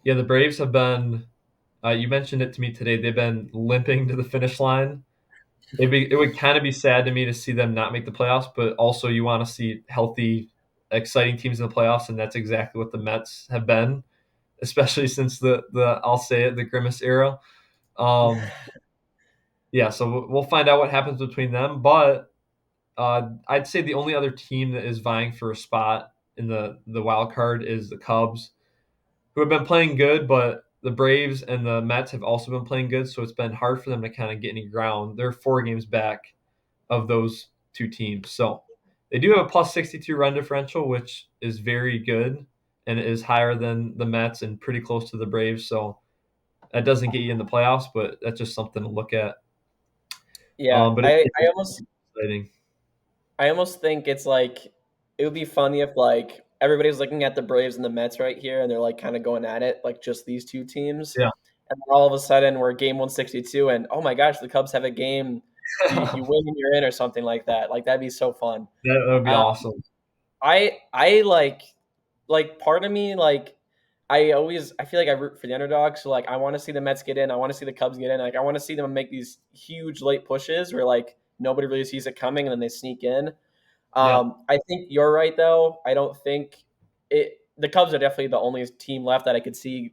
yeah. The Braves have been. You mentioned it to me today. They've been limping to the finish line. It would kind of be sad to me to see them not make the playoffs, but also you want to see healthy, exciting teams in the playoffs, and that's exactly what the Mets have been, especially since the I'll say it, the Grimace era. Um, yeah, so we'll find out what happens between them. But I'd say the only other team that is vying for a spot in the wild card is the Cubs, who have been playing good, but the Braves and the Mets have also been playing good, so it's been hard for them to kind of get any ground. They're 4 games back of those two teams. So They do have a plus 62 run differential, which is very good, and it is higher than the Mets and pretty close to the Braves. So that doesn't get you in the playoffs, but that's just something to look at. Yeah, But I, it's I almost exciting. I almost think it's like it would be funny if like everybody's looking at the Braves and the Mets right here, and they're like kind of going at it, like just these two teams, Yeah. and then all of a sudden we're game 162, and oh my gosh, the Cubs have a game, you win and you're in or something like that. Like that'd be so fun. That would be Um, awesome. I like part of me like I feel like I root for the underdog. So like I want to see the Mets get in. I want to see the Cubs get in. Like I want to see them make these huge late pushes where like nobody really sees it coming and then they sneak in. Yeah. I think you're right though. I don't think it. The Cubs are definitely the only team left that I could see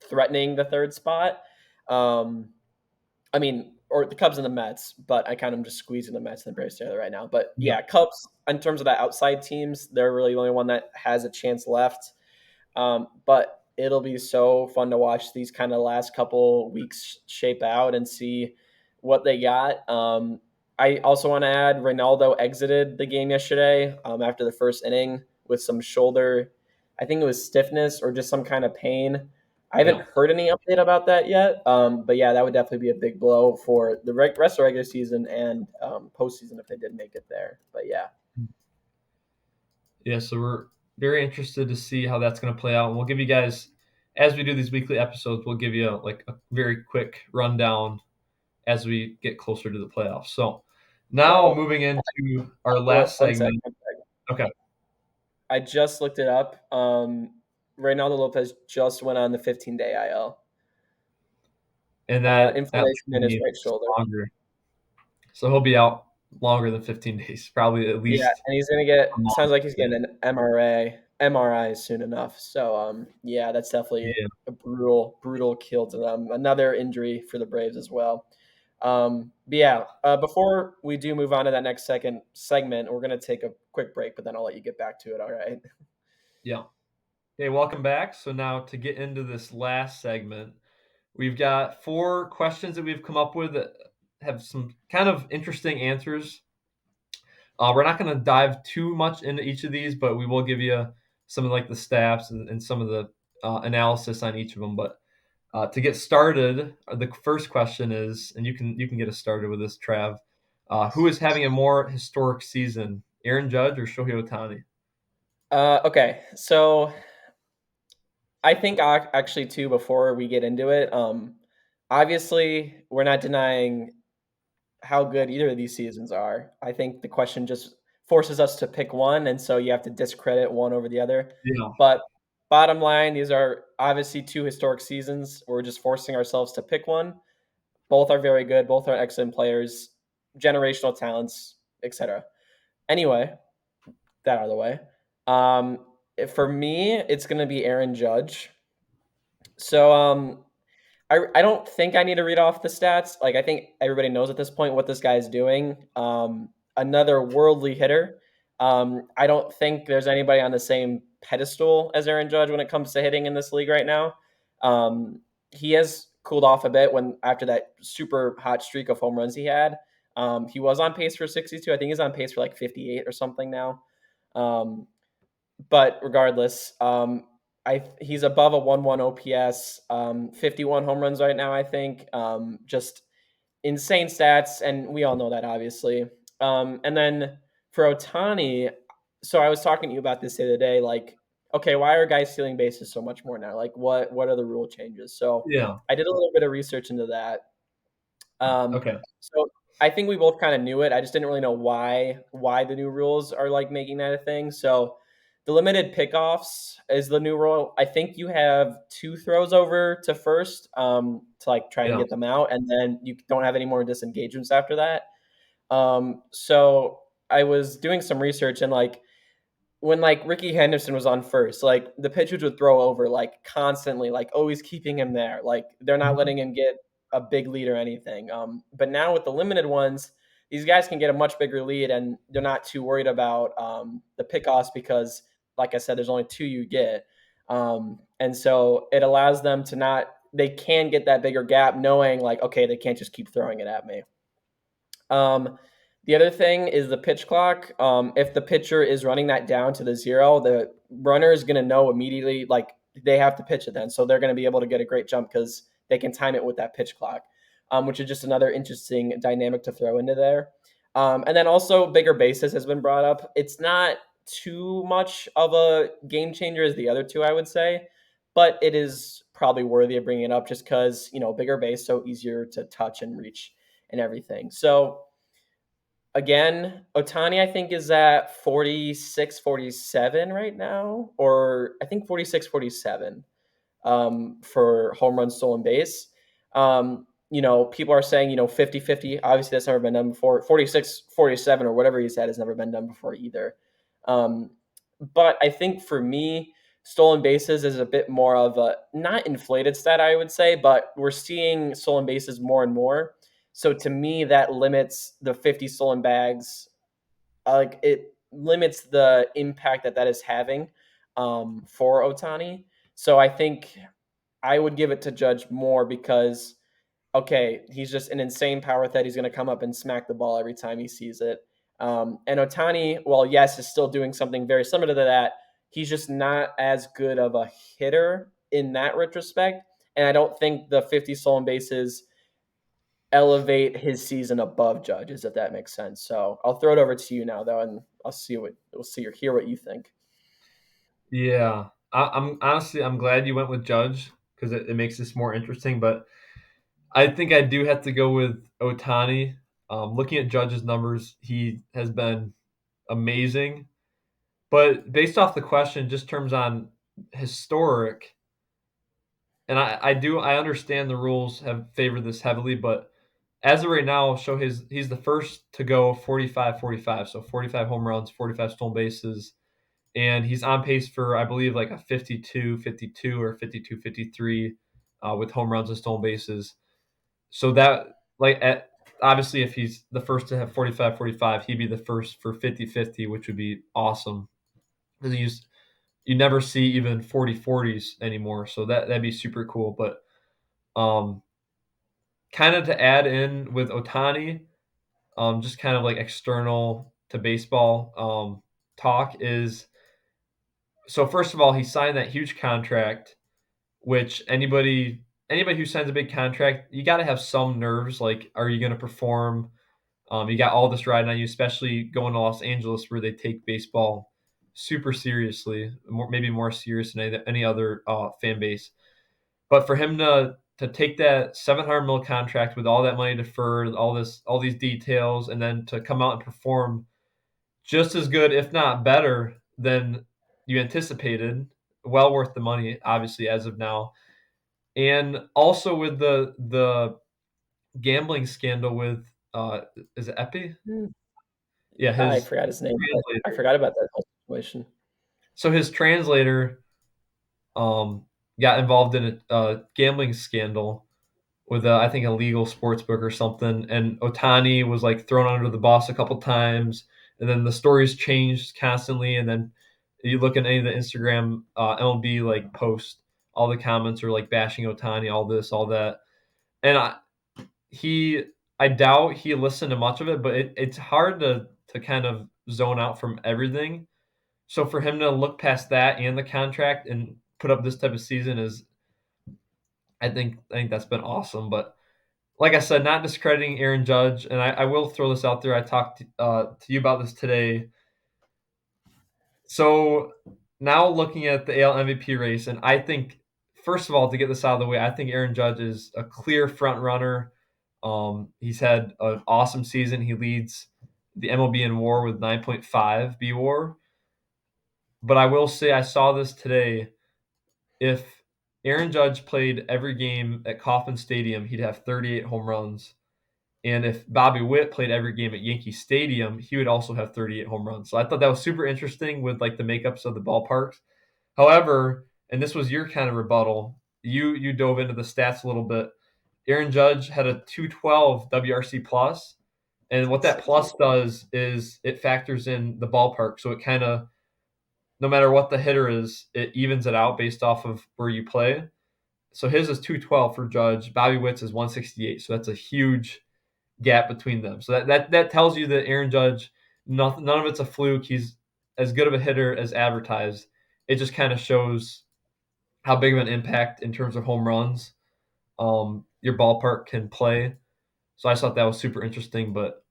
threatening the third spot. Um, I mean, or the Cubs and the Mets, but I kind of just squeezing the Mets and the Braves together right now. But Yeah. yeah, Cubs in terms of the outside teams, they're really the only one that has a chance left. But it'll be so fun to watch these kind of last couple weeks shape out and see what they got. I also want to add Ronaldo exited the game yesterday after the first inning with some shoulder, I think it was stiffness or just some kind of pain. I haven't Yeah. heard any update about that yet. But yeah, that would definitely be a big blow for the rest of the regular season and postseason if they did make it there. But yeah. Yeah. So we're very interested to see how that's going to play out. And we'll give you guys, as we do these weekly episodes, we'll give you like a very quick rundown as we get closer to the playoffs. So now Oh, moving into our well, last one sec. segment. Okay. I just looked it up. Reynaldo Lopez just went on the 15-day IL. And that Inflammation in his means right shoulder. longer. So he'll be out longer than 15 days, probably at Yeah, least and he's gonna a get. month. Sounds like he's getting an MRI soon enough. So yeah, that's definitely Yeah. a brutal kill to them. Another injury for the Braves as well. But yeah, before we do move on to that next second segment, we're gonna take a quick break, but then I'll let you get back to it. All right. Yeah. Hey, welcome back. So now to get into this last segment, we've got 4 questions that we've come up with that have some kind of interesting answers. We're not going to dive too much into each of these, but we will give you some of like the stats and some of the analysis on each of them. But to get started, the first question is, and you can get us started with this, Trav. Who is having a more historic season, Aaron Judge or Shohei Ohtani? Okay, so I think actually too before we get into it, obviously we're not denying how good either of these seasons are. I think the question just forces us to pick one, and so you have to discredit one over the other. Yeah, But bottom line, these are obviously two historic seasons. We're just forcing ourselves to pick one. Both are very good. Both are excellent players, generational talents, etc. Anyway, that out of the way. For me, it's going to be Aaron Judge. So I don't think I need to read off the stats. Like I think everybody knows at this point what this guy is doing. Another worldly hitter. I don't think there's anybody on the same pedestal as Aaron Judge when it comes to hitting in this league right now. He has cooled off a bit when after that super hot streak of home runs he had. He was on pace for 62. I think he's on pace for like 58 or something now. Um, but regardless, he's above a 1-1 OPS, 51 home runs right now. I think just insane stats, and we all know that obviously. And then for Otani, so I was talking to you about this the other day. Like, okay, why are guys stealing bases so much more now? Like, what are the rule changes? So yeah, I did a little bit of research into that. okay, So I think we both kind of knew it. I just didn't really know why the new rules are like making that a thing. So the limited pickoffs is the new rule. I think you have two throws over to first to like try and yeah, get them out, and then you don't have any more disengagements after that. So I was doing some research and like when like Ricky Henderson was on first, like the pitchers would throw over like constantly, like always keeping him there. Like they're not mhm, letting him get a big lead or anything. But now with the limited ones, these guys can get a much bigger lead, and they're not too worried about the pickoffs because, like I said, there's only two you get, and so it allows them to not. They can get that bigger gap, knowing like okay, they can't just keep throwing it at me. Um, The other thing is the pitch clock. If the pitcher is running that down to the zero, the runner is going to know immediately, like they have to pitch it then. So they're going to be able to get a great jump because they can time it with that pitch clock, which is just another interesting dynamic to throw into there. And then also bigger bases has been brought up. It's not too much of a game changer as the other two, I would say, but it is probably worthy of bringing it up just because, bigger base, so easier to touch and reach and everything. So again, Otani, I think, is at 46, 47 right now, or I think 46, 47 for home run stolen base. People are saying, 50 50. Obviously, that's never been done before. 46, 47, or whatever he said has never been done before either. Um, but I think for me, stolen bases is a bit more of a not inflated stat, I would say, but we're seeing stolen bases more and more. So to me, that limits the 50 stolen bags. Like it limits the impact that is having for Otani. So I think I would give it to Judge more because okay, he's just an insane power that he's going to come up and smack the ball every time he sees it. And Otani, well, yes, is still doing something very similar to that. He's just not as good of a hitter in that retrospect. And I don't think the 50 stolen bases elevate his season above Judge's, if that makes sense. So I'll throw it over to you now, though, and we'll see or hear what you think. Yeah, I'm honestly I'm glad you went with Judge because it makes this more interesting. But I think I do have to go with Otani. Looking at Judge's numbers, he has been amazing. But based off the question, just terms on historic, and I understand the rules have favored this heavily, but as of right now, he's the first to go 45-45, so 45 home runs, 45 stolen bases, and he's on pace for I believe like a 52-52 or 52-53 with home runs and stolen bases. So that obviously if he's the first to have 45-45, he'd be the first for 50-50, which would be awesome. Because you never see even 40-40s anymore, so that'd be super cool. But um, kind of to add in with Otani, just kind of like external to baseball talk is so first of all, he signed that huge contract, which anybody who signs a big contract, you got to have some nerves. Like, are you going to perform? You got all this riding on you, especially going to Los Angeles where they take baseball super seriously, maybe more serious than any other fan base. But for him to take that 700 mil contract with all that money deferred, all these details, and then to come out and perform just as good, if not better, than you anticipated, well worth the money, obviously, as of now. And also with the gambling scandal with is it Epi? Hmm. Yeah, I his forgot his name, but I translator. forgot about that whole situation. So his translator um, got involved in a gambling scandal with I think a legal sports book or something, and Otani was like thrown under the bus a couple times, and then the stories changed constantly, and then you look at any of the Instagram MLB like posts, all the comments are like bashing Otani, all this, all that, and he I doubt he listened to much of it, but it's hard to kind of zone out from everything. So for him to look past that and the contract and put up this type of season is I think that's been awesome. But like I said, not discrediting Aaron Judge, and I will throw this out there. I talked to you about this today. So now looking at the AL MVP race, and I think first of all to get this out of the way, I think Aaron Judge is a clear front runner. He's had an awesome season. He leads the MLB in WAR with 9.5 B WAR. But I will say I saw this today. If Aaron Judge played every game at Kauffman Stadium, he'd have 38 home runs. And if Bobby Witt played every game at Yankee Stadium, he would also have 38 home runs. So I thought that was super interesting with like the makeups of the ballparks. However, and this was your kind of rebuttal, you dove into the stats a little bit. Aaron Judge had a 212 WRC plus, and what that plus does is it factors in the ballpark. So it kind of no matter what the hitter is, it evens it out based off of where you play. So his is 212 for Judge. Bobby Witt's is 168. So that's a huge gap between them. So that tells you that Aaron Judge, none of it's a fluke. He's as good of a hitter as advertised. It just kind of shows how big of an impact in terms of home runs your ballpark can play. So I thought that was super interesting. But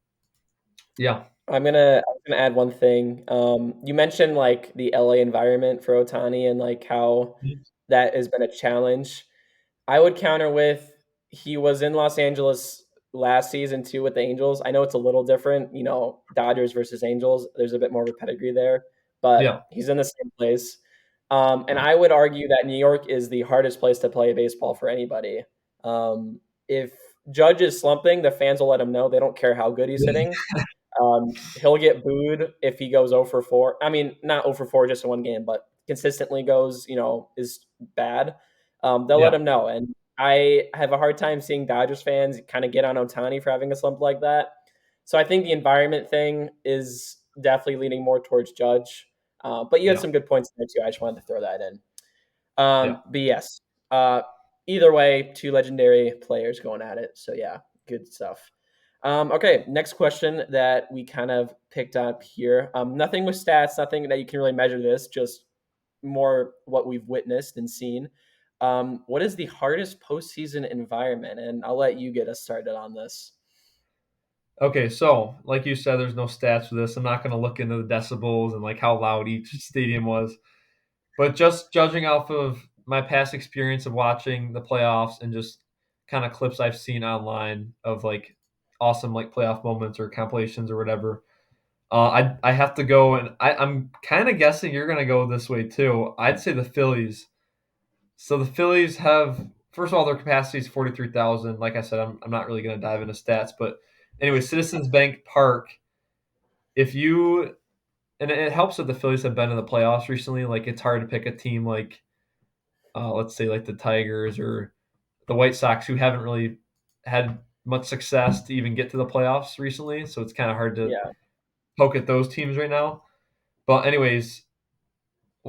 yeah, I'm gonna add one thing. You mentioned like the LA environment for Otani and like how that has been a challenge. I would counter with he was in Los Angeles last season too with the Angels. I know it's a little different, Dodgers versus Angels. There's a bit more of a pedigree there, yeah, but he's in the same place. And I would argue that New York is the hardest place to play baseball for anybody. If Judge is slumping, the fans will let him know. They don't care how good he's hitting. He'll get booed if he goes 0 for 4. I mean, not 0 for 4 just in one game, but consistently goes, is bad. They'll let yeah, him know. And I have a hard time seeing Dodgers fans kind of get on Otani for having a slump like that. So I think the environment thing is definitely leaning more towards Judge. But you had yeah, some good points there too. I just wanted to throw that in. yeah. But yes, uh, either way, two legendary players going at it. So yeah, good stuff. Okay, next question that we kind of picked up here. Nothing with stats, nothing that you can really measure this, just more what we've witnessed and seen. What is the hardest postseason environment? And I'll let you get us started on this. Okay, so like you said, there's no stats for this. I'm not going to look into the decibels and like how loud each stadium was, but just judging off of my past experience of watching the playoffs and just kind of clips I've seen online of like awesome like playoff moments or compilations or whatever. I have to go and I'm kind of guessing you're going to go this way too. I'd say the Phillies. So the Phillies have, first of all, their capacity is 43,000. Like I said, I'm not really going to dive into stats, but anyway, Citizens Bank Park. If you and it helps that the Phillies have been in the playoffs recently. Like it's hard to pick a team like, let's say, like the Tigers or the White Sox, who haven't really had much success to even get to the playoffs recently. So it's kind of hard to Yeah, poke at those teams right now. But anyways,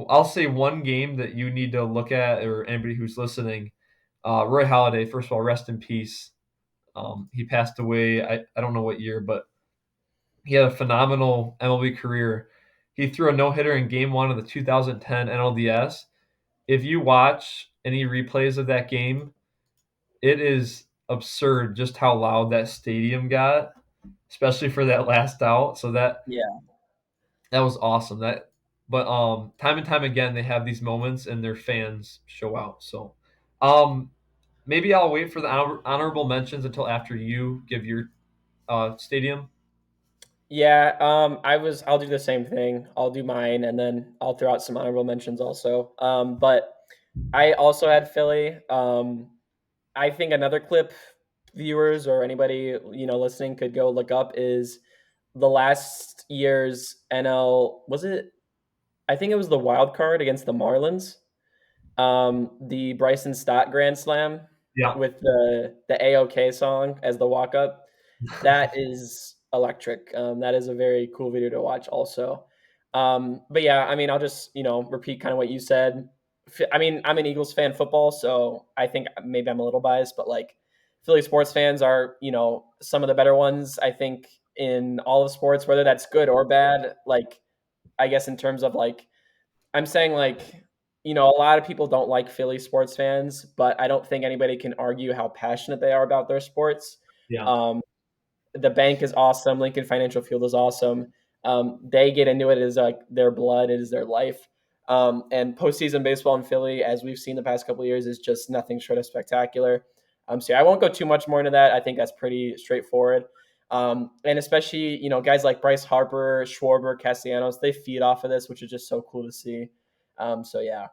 I'll say one game that you need to look at, or anybody who's listening. Roy Halladay, first of all, rest in peace. He passed away. I don't know what year, but he had a phenomenal MLB career. He threw a no hitter in Game One of the 2010 NLDS. If you watch any replays of that game, it is absurd just how loud that stadium got, especially for that last out. So yeah. that was awesome. But time and time again they have these moments and their fans show out. So um maybe I'll wait for the honorable mentions until after you give your stadium. Yeah, I'll do the same thing. I'll do mine and then I'll throw out some honorable mentions also. But I also had Philly. I think another clip viewers or anybody listening could go look up is the last year's NL. Was it? I think it was the wild card against the Marlins. The Bryson Stott Grand Slam Yeah. with the AOK song as the walk up. That is electric. That is a very cool video to watch also. But yeah, I mean, I'll just, repeat kind of what you said. I mean, I'm an Eagles fan football, so I think maybe I'm a little biased, but like Philly sports fans are, some of the better ones, I think, in all of sports, whether that's good or bad. Like, I guess in terms of like, I'm saying like, a lot of people don't like Philly sports fans, but I don't think anybody can argue how passionate they are about their sports. Yeah. Um, the bank is awesome. Lincoln Financial Field is awesome. They get into it as like their blood, it is their life. And postseason baseball in Philly, as we've seen the past couple of years, is just nothing short of spectacular. So yeah, I won't go too much more into that. I think that's pretty straightforward. And especially, guys like Bryce Harper, Schwarber, Castellanos, they feed off of this, which is just so cool to see. So yeah,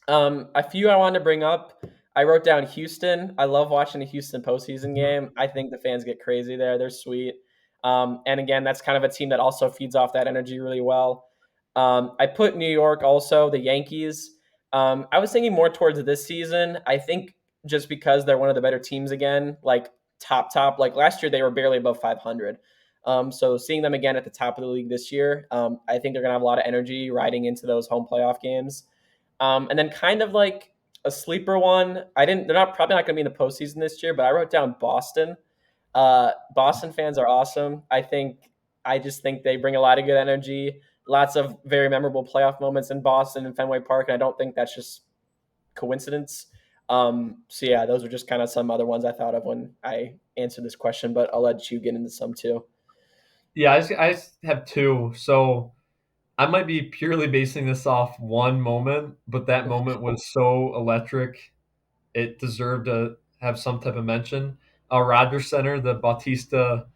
a few I wanted to bring up. I wrote down Houston. I love watching a Houston postseason Mhm. game. I think the fans get crazy there. They're sweet. And again, that's kind of a team that also feeds off that energy really well. I put New York also, the Yankees. I was thinking more towards this season. I think just because they're one of the better teams again, like top. Like last year, they were barely above 500. So seeing them again at the top of the league this year, I think they're going to have a lot of energy riding into those home playoff games. And then kind of like a sleeper one. I didn't. They're not probably not going to be in the postseason this year, but I wrote down Boston. Boston fans are awesome. I just think they bring a lot of good energy, lots of very memorable playoff moments in Boston and Fenway Park, and I don't think that's just coincidence. So yeah, those are just kind of some other ones I thought of when I answered this question, but I'll let you get into some too. Yeah, I just have two. So I might be purely basing this off one moment, but that moment was so electric, it deserved to have some type of mention. Rogers Center, the Bautista,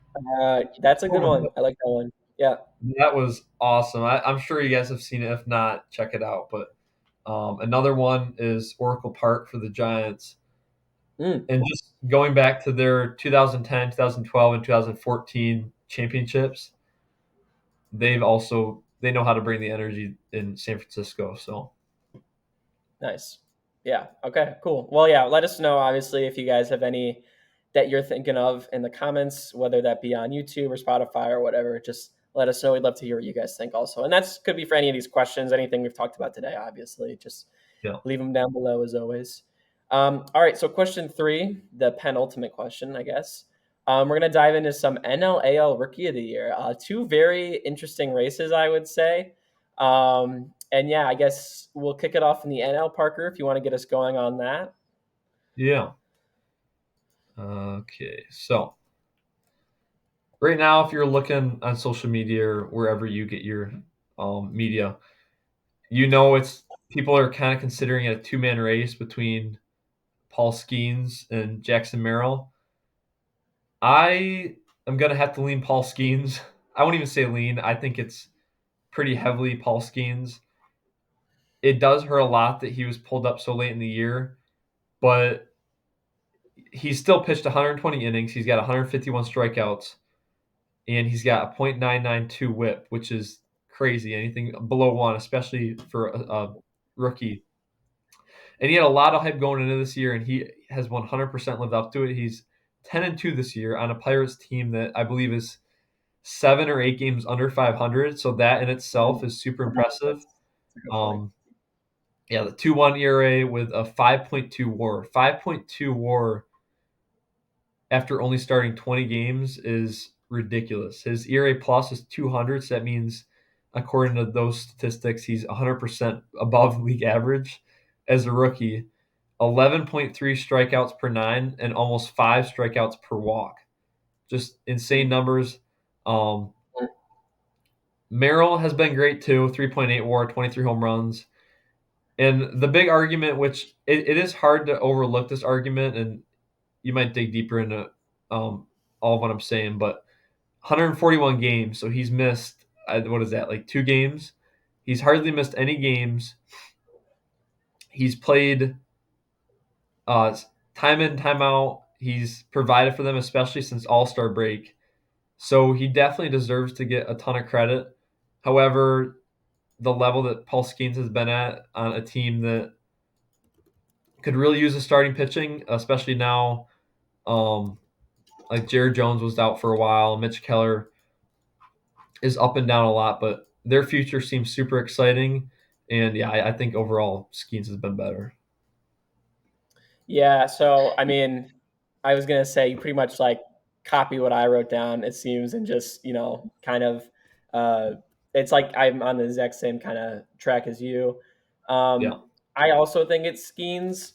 That's a good one. I like that one. Yeah. that was awesome. I'm sure you guys have seen it. If not, check it out. But another one is Oracle Park for the Giants. Mm, And just going back to their 2010, 2012, and 2014 championships, they know how to bring the energy in San Francisco. So nice. Yeah. Okay. Cool. Well, yeah. Let us know, obviously, if you guys have any that you're thinking of in the comments, whether that be on YouTube or Spotify or whatever. Just let us know. We'd love to hear what you guys think, also. And that's could be for any of these questions, anything we've talked about today. Obviously, just yeah, leave them down below as always. All right. So, question three, the penultimate question, I guess. We're going to dive into some NLAL Rookie of the Year. Two very interesting races, I would say. And yeah, I guess we'll kick it off in the NL, Parker, if you want to get us going on that. yeah. Okay, so right now, if you're looking on social media or wherever you get your media, it's people are kind of considering it a two-man race between Paul Skeens and Jackson Merrill. I am gonna have to lean Paul Skeens. I won't even say lean. I think it's pretty heavily Paul Skeens. It does hurt a lot that he was pulled up so late in the year, but he's still pitched 120 innings. He's got 151 strikeouts, and he's got a .992 WHIP, which is crazy. Anything below one, especially for a rookie. And he had a lot of hype going into this year, and he has 100% lived up to it. He's 10-2 this year on a Pirates team that I believe is 7 or 8 games under 500. So that in itself is super impressive. That's a good point. Um, yeah, the 2.1 ERA with a 5.2 WAR. 5.2 WAR after only starting 20 games is ridiculous. His ERA plus is 200, so that means, according to those statistics, he's 100% above league average as a rookie. 11.3 strikeouts per nine and almost 5 strikeouts per walk. Just insane numbers. Um, Merrill has been great too, 3.8 WAR, 23 home runs. And the big argument, which it is hard to overlook this argument, and you might dig deeper into all of what I'm saying, but 141 games, so he's missed, what is that, like 2 games? He's hardly missed any games. He's played uh, time in, time out. He's provided for them, especially since All Star break. So he definitely deserves to get a ton of credit. However, the level that Paul Skeens has been at on a team that could really use a starting pitching, especially now. Um, like Jared Jones was out for a while. Mitch Keller is up and down a lot, but their future seems super exciting. And yeah, I think overall Skeens has been better. Yeah, so I mean, I was gonna say you pretty much like copy what I wrote down, it seems, and just, kind of uh it's like I'm on the exact same kind of track as you. Yeah, I also think it's Skeens,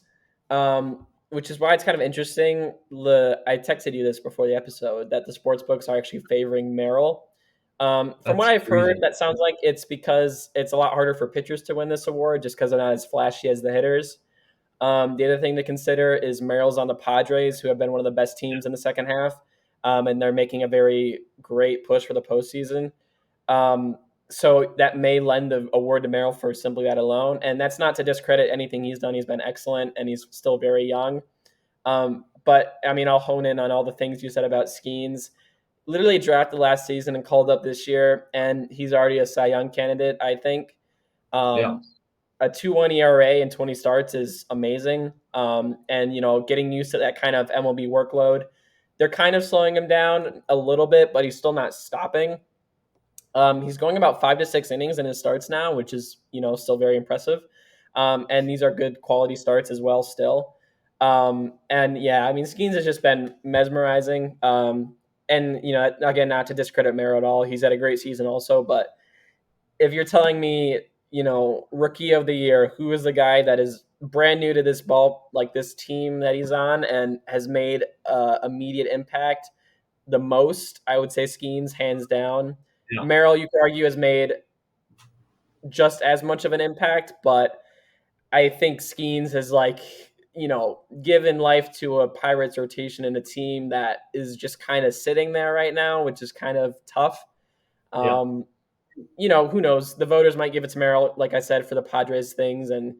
which is why it's kind of interesting. I texted you this before the episode that the sports books are actually favoring Merrill. From what that's I've heard, crazy. that sounds like it's because it's a lot harder for pitchers to win this award just because they're not as flashy as the hitters. The other thing to consider is Merrill's on the Padres, who have been one of the best teams in the second half, and they're making a very great push for the postseason. So that may lend the award to Merrill for simply that alone. And that's not to discredit anything he's done. He's been excellent, and he's still very young. But I mean, I'll hone in on all the things you said about Skeens. Literally drafted last season and called up this year, and he's already a Cy Young candidate, I think. Yeah, Um, a 2.1 ERA and 20 starts is amazing. And getting used to that kind of MLB workload, they're kind of slowing him down a little bit, but he's still not stopping. He's going about 5 to 6 innings in his starts now, which is still very impressive. And these are good quality starts as well. Still, And yeah, I mean, Skeens has just been mesmerizing. And again, not to discredit Merrill at all, he's had a great season also. But if you're telling me, rookie of the year, who is the guy that is brand new to this ball, like this team that he's on, and has made immediate impact the most, I would say Skeens, hands down. Yeah, Merrill, you could argue, has made just as much of an impact, but I think Skeens has given life to a Pirates rotation in a team that is just kind of sitting there right now, which is kind of tough. yeah, Um, who knows? The voters might give it to Merrill, like I said, for the Padres things and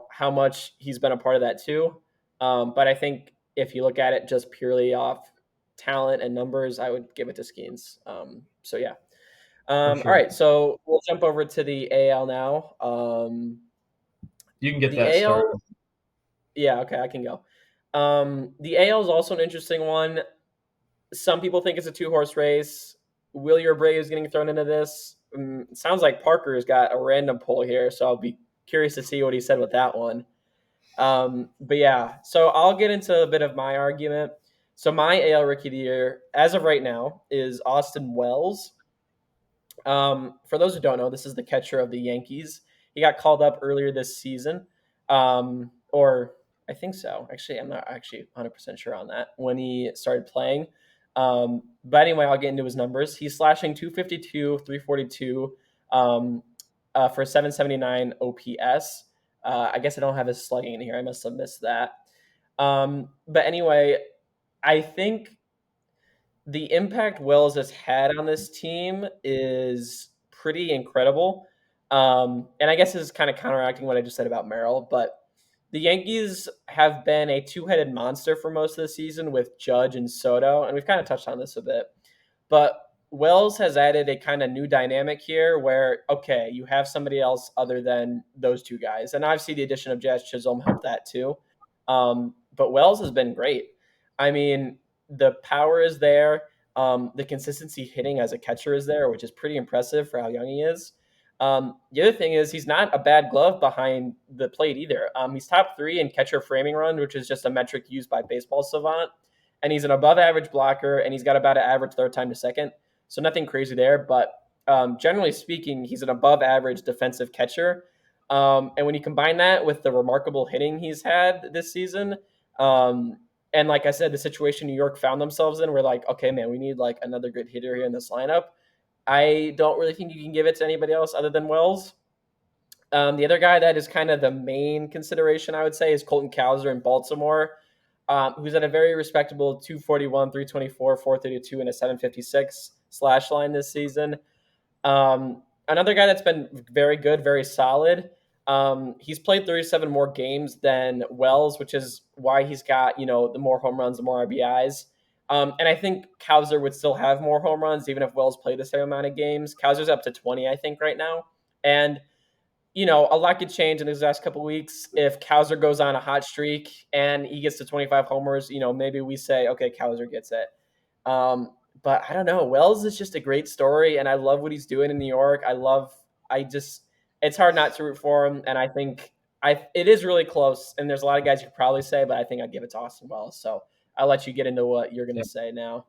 how much he's been a part of that too. But I think if you look at it just purely off talent and numbers, I would give it to Skeens. So yeah. for All sure. right, so we'll jump over to the AL now. You can get The that AL, started. yeah, okay, I can go. The AL is also an interesting one. Some people think it's a two-horse race. Willie Abreu is getting thrown into this. It sounds like Parker's got a random poll here, so I'll be curious to see what he said with that one. But yeah, so I'll get into a bit of my argument. So my AL Rookie of the Year, as of right now, is Austin Wells. For those who don't know, this is the catcher of the Yankees. He got called up earlier this season, or I think so. Actually, I'm not actually 100% sure on that when he started playing. But anyway, I'll get into his numbers. He's slashing 252, 342 for 779 OPS. I guess I don't have his slugging in here. I must have missed that. But anyway, I think the impact Wells has had on this team is pretty incredible. And I guess this is kind of counteracting what I just said about Merrill, but the Yankees have been a two-headed monster for most of the season with Judge and Soto, and we've kind of touched on this a bit. But Wells has added a kind of new dynamic here where, okay, you have somebody else other than those two guys. And obviously the addition of Jazz Chisholm helped that too. But Wells has been great. I mean, the power is there. The consistency hitting as a catcher is there, which is pretty impressive for how young he is. The other thing is he's not a bad glove behind the plate either. He's top three in catcher framing run, which is just a metric used by Baseball Savant, and he's an above average blocker, and he's got about an average third time to second. So nothing crazy there, but generally speaking, he's an above average defensive catcher. And when you combine that with the remarkable hitting he's had this season, um, and like I said, the situation New York found themselves in, we're like, okay, man, we need like another good hitter here in this lineup. I don't really think you can give it to anybody else other than Wells. The other guy that is kind of the main consideration, I would say, is Colton Cowser in Baltimore, who's at a very respectable 241, 324, 432, and a 756 slash line this season. Another guy that's been very good, very solid. He's played 37 more games than Wells, which is why he's got, the more home runs, the more RBIs. And I think Cowser would still have more home runs, even if Wells played the same amount of games. Cowser's up to 20, I think, right now. And a lot could change in these last couple of weeks. If Cowser goes on a hot streak and he gets to 25 homers, maybe we say, okay, Cowser gets it. But I don't know. Wells is just a great story, and I love what he's doing in New York. It's hard not to root for him, and I think it is really close. And there's a lot of guys you could probably say, but I think I'd give it to Austin Wells. So I'll let you get into what you're going to Yeah, say now.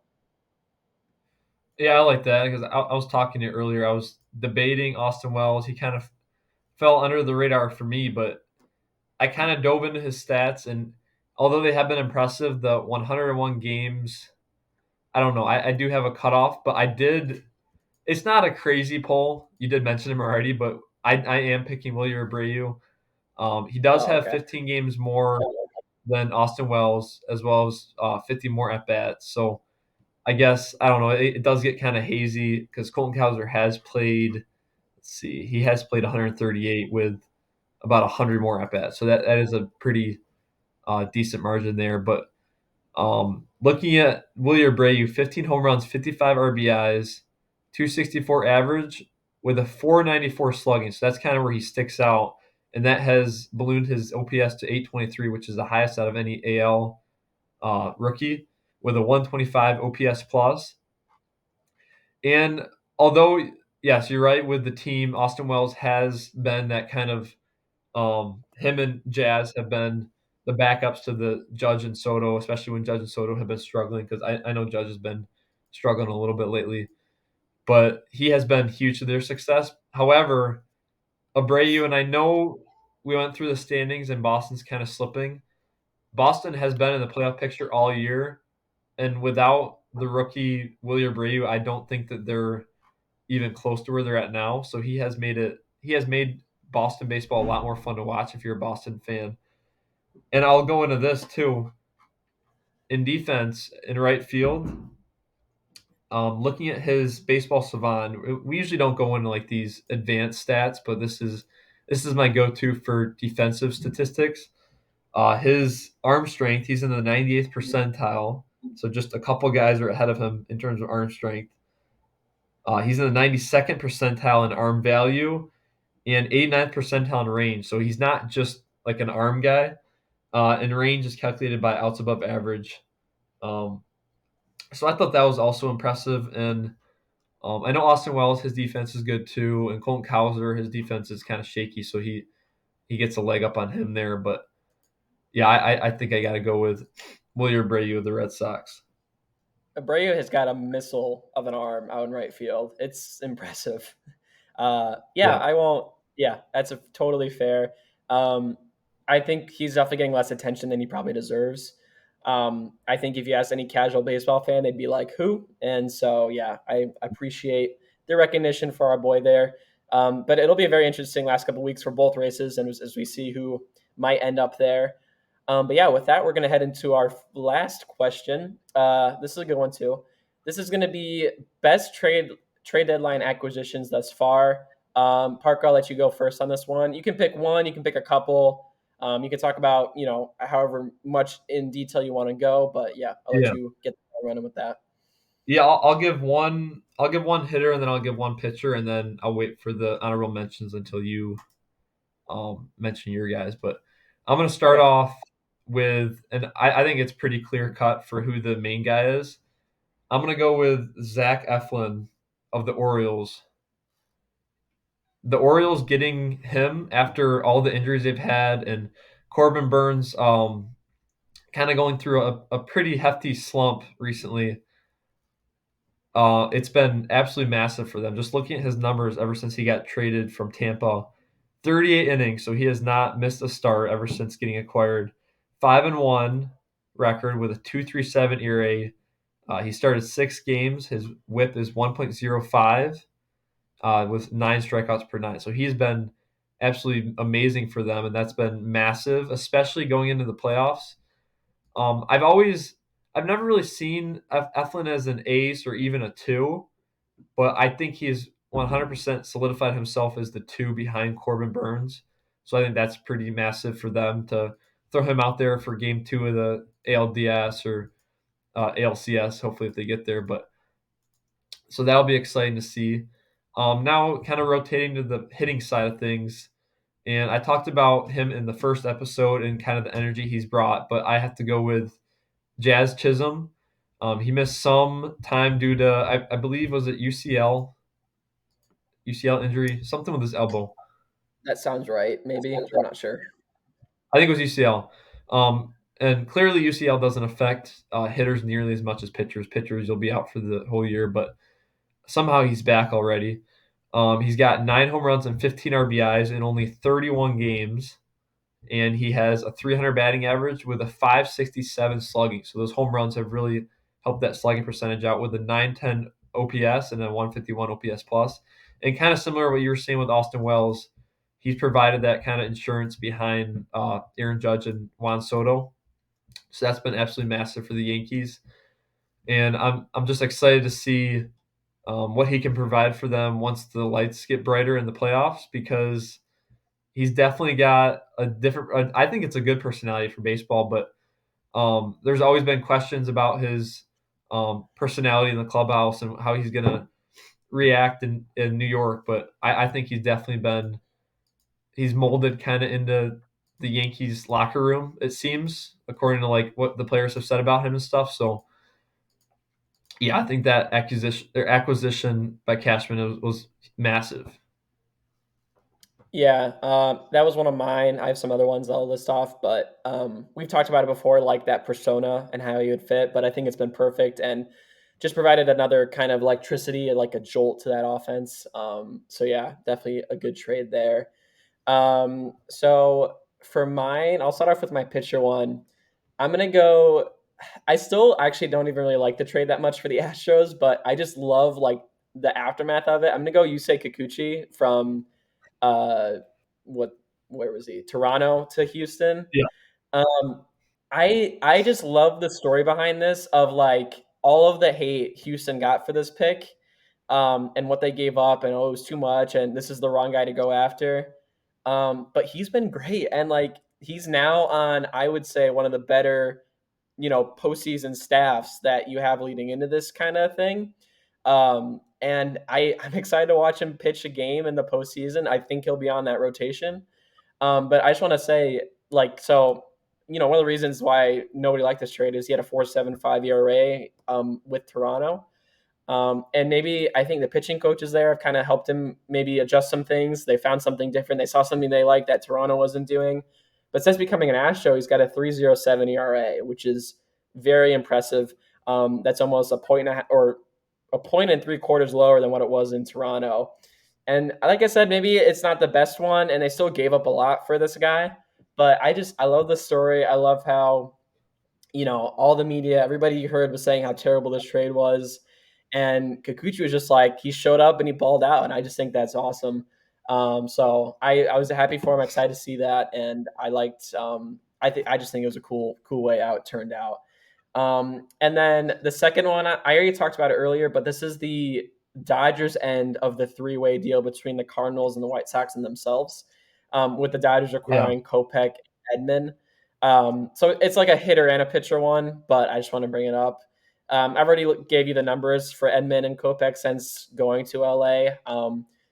yeah, I like that because I was talking to you earlier. I was debating Austin Wells. He kind of fell under the radar for me, but I kind of dove into his stats, and although they have been impressive, the 101 games, I don't know. I do have a cutoff, but I did. It's not a crazy poll. You did mention him already, but I am picking William Abreu. He does Oh, have okay. 15 games more than Austin Wells, as well as 50 more at bats. So I guess I don't know. It does get kind of hazy because Colton Cowser has played. Let's see, he has played 138 with about 100 more at bats. So that is a pretty decent margin there. But looking at William Abreu, 15 home runs, 55 RBIs, 264 average with a 494 slugging. So that's kind of where he sticks out. And that has ballooned his OPS to 823, which is the highest out of any AL rookie, with a 125 OPS plus. And although, yes, you're right with the team, Austin Wells has been that kind of him and Jazz have been. the backups to the Judge and Soto, especially when Judge and Soto have been struggling, because I know Judge has been struggling a little bit lately, but he has been huge to their success. However, Abreu, and I know we went through the standings and Boston's kind of slipping. Boston has been in the playoff picture all year, and without the rookie Willie Abreu, I don't think that they're even close to where they're at now. So he has made it. He has made Boston baseball a lot more fun to watch if you're a Boston fan. And I'll go into this too. In defense, in right field, looking at his baseball savant, we usually don't go into like these advanced stats, but this is my go-to for defensive statistics. His arm strength, he's in the 98th percentile, so just a couple guys are ahead of him in terms of arm strength. He's in the 92nd percentile in arm value and 89th percentile in range. So he's not just like an arm guy. And range is calculated by outs above average. Um, so I thought that was also impressive. And I know Austin Wells, his defense is good too, and Colton Cowser, his defense is kind of shaky, so he gets a leg up on him there. But yeah, I think I got to go with William Abreu of the Red Sox. Abreu has got a missile of an arm out in right field. It's impressive. Yeah, Yeah, I won't. Yeah, that's a totally fair. Um, I think he's definitely getting less attention than he probably deserves. I think if you ask any casual baseball fan, they'd be like, "Who?" And so, yeah, I appreciate the recognition for our boy there. But it'll be a very interesting last couple of weeks for both races, and as we see who might end up there. But yeah, with that, we're going to head into our last question. This is a good one too. This is going to be best trade deadline acquisitions thus far. Parker, I'll let you go first on this one. You can pick one. You can pick a couple. You can talk about however much in detail you want to go. But yeah, I'll let yeah, you get running with that. yeah. I'll give one. I'll give one hitter, and then I'll give one pitcher, and then I'll wait for the honorable mentions until you mention your guys. But I'm going to start Okay, off with, and I think it's pretty clear cut for who the main guy is. I'm going to go with Zach Eflin of the Orioles. The Orioles getting him after all the injuries they've had, and Corbin Burns kind of going through a pretty hefty slump recently. It's been absolutely massive for them. Just looking at his numbers ever since he got traded from Tampa, 38 innings, so he has not missed a start ever since getting acquired. 5-1 record with a 2.37 ERA. He started 6 games. His WHIP is 1.05 with 9 strikeouts per nine. So he's been absolutely amazing for them, and that's been massive, especially going into the playoffs. Um, I've always, I've never really seen Eflin as an ace or even a two, but I think he's 100% solidified himself as the two behind Corbin Burns. So I think that's pretty massive for them to throw him out there for game two of the ALDS or ALCS, hopefully, if they get there. But so that'll be exciting to see. Now, kind of rotating to the hitting side of things. And I talked about him in the first episode and kind of the energy he's brought, but I have to go with Jazz Chisholm. He missed some time due to, I believe, was it UCL injury, something with his elbow. that sounds right. Maybe I'm not sure. I think it was UCL. And clearly, UCL doesn't affect hitters nearly as much as pitchers. Pitchers, you'll be out for the whole year, but somehow he's back already. He's got 9 home runs and 15 RBIs in only 31 games, and he has a 300 batting average with a 567 slugging. So those home runs have really helped that slugging percentage out with a 910 OPS and a 151 OPS plus. And kind of similar to what you were saying with Austin Wells, he's provided that kind of insurance behind Aaron Judge and Juan Soto. So that's been absolutely massive for the Yankees. And I'm just excited to see what he can provide for them once the lights get brighter in the playoffs because he's definitely got a different. I think it's a good personality for baseball, but there's always been questions about his personality in the clubhouse and how he's going to react in New York. But I think he's molded kind of into the Yankees locker room. It seems according to like what the players have said about him and stuff. So yeah, I think that acquisition by Cashman was massive. Yeah, that was one of mine. I have some other ones I'll list off, but we've talked about it before, like that persona and how he would fit. But I think it's been perfect and just provided another kind of electricity and like a jolt to that offense. So yeah, definitely a good trade there. So for mine, I'll start off with my pitcher one. I'm gonna go. I still actually don't even really like the trade that much for the Astros, but I just love like the aftermath of it. I'm gonna go Yusei Kikuchi from uh what where was he? Toronto to Houston. Yeah, Um I just love the story behind this of like all of the hate Houston got for this pick, and what they gave up, and oh, it was too much, and this is the wrong guy to go after. But he's been great, and like he's now on, I would say, one of the better, postseason staffs that you have leading into this kind of thing. And I'm excited to watch him pitch a game in the postseason. I think he'll be on that rotation. But I just want to say, like, so, one of the reasons why nobody liked this trade is he had a 4.75 ERA with Toronto. And maybe I think the pitching coaches there have kind of helped him maybe adjust some things. They found something different. They saw something they liked that Toronto wasn't doing. But since becoming an Astro, he's got a 3.07 ERA, which is very impressive. That's almost a point and a half, or a point and three quarters lower than what it was in Toronto. And like I said, maybe it's not the best one, and they still gave up a lot for this guy. But I love the story. I love how all the media, everybody you heard was saying how terrible this trade was. And Kikuchi was just like, he showed up and he balled out. And I just think that's awesome. So I was happy for him, excited to see that. And I liked, I just think it was a cool way how it turned out. And then the second one, I already talked about it earlier, but this is the Dodgers end of the three-way deal between the Cardinals and the White Sox and themselves, with the Dodgers yeah, acquiring Kopech and Edman. So it's like a hitter and a pitcher one, but I just want to bring it up. I've already gave you the numbers for Edman and Kopech since going to LA.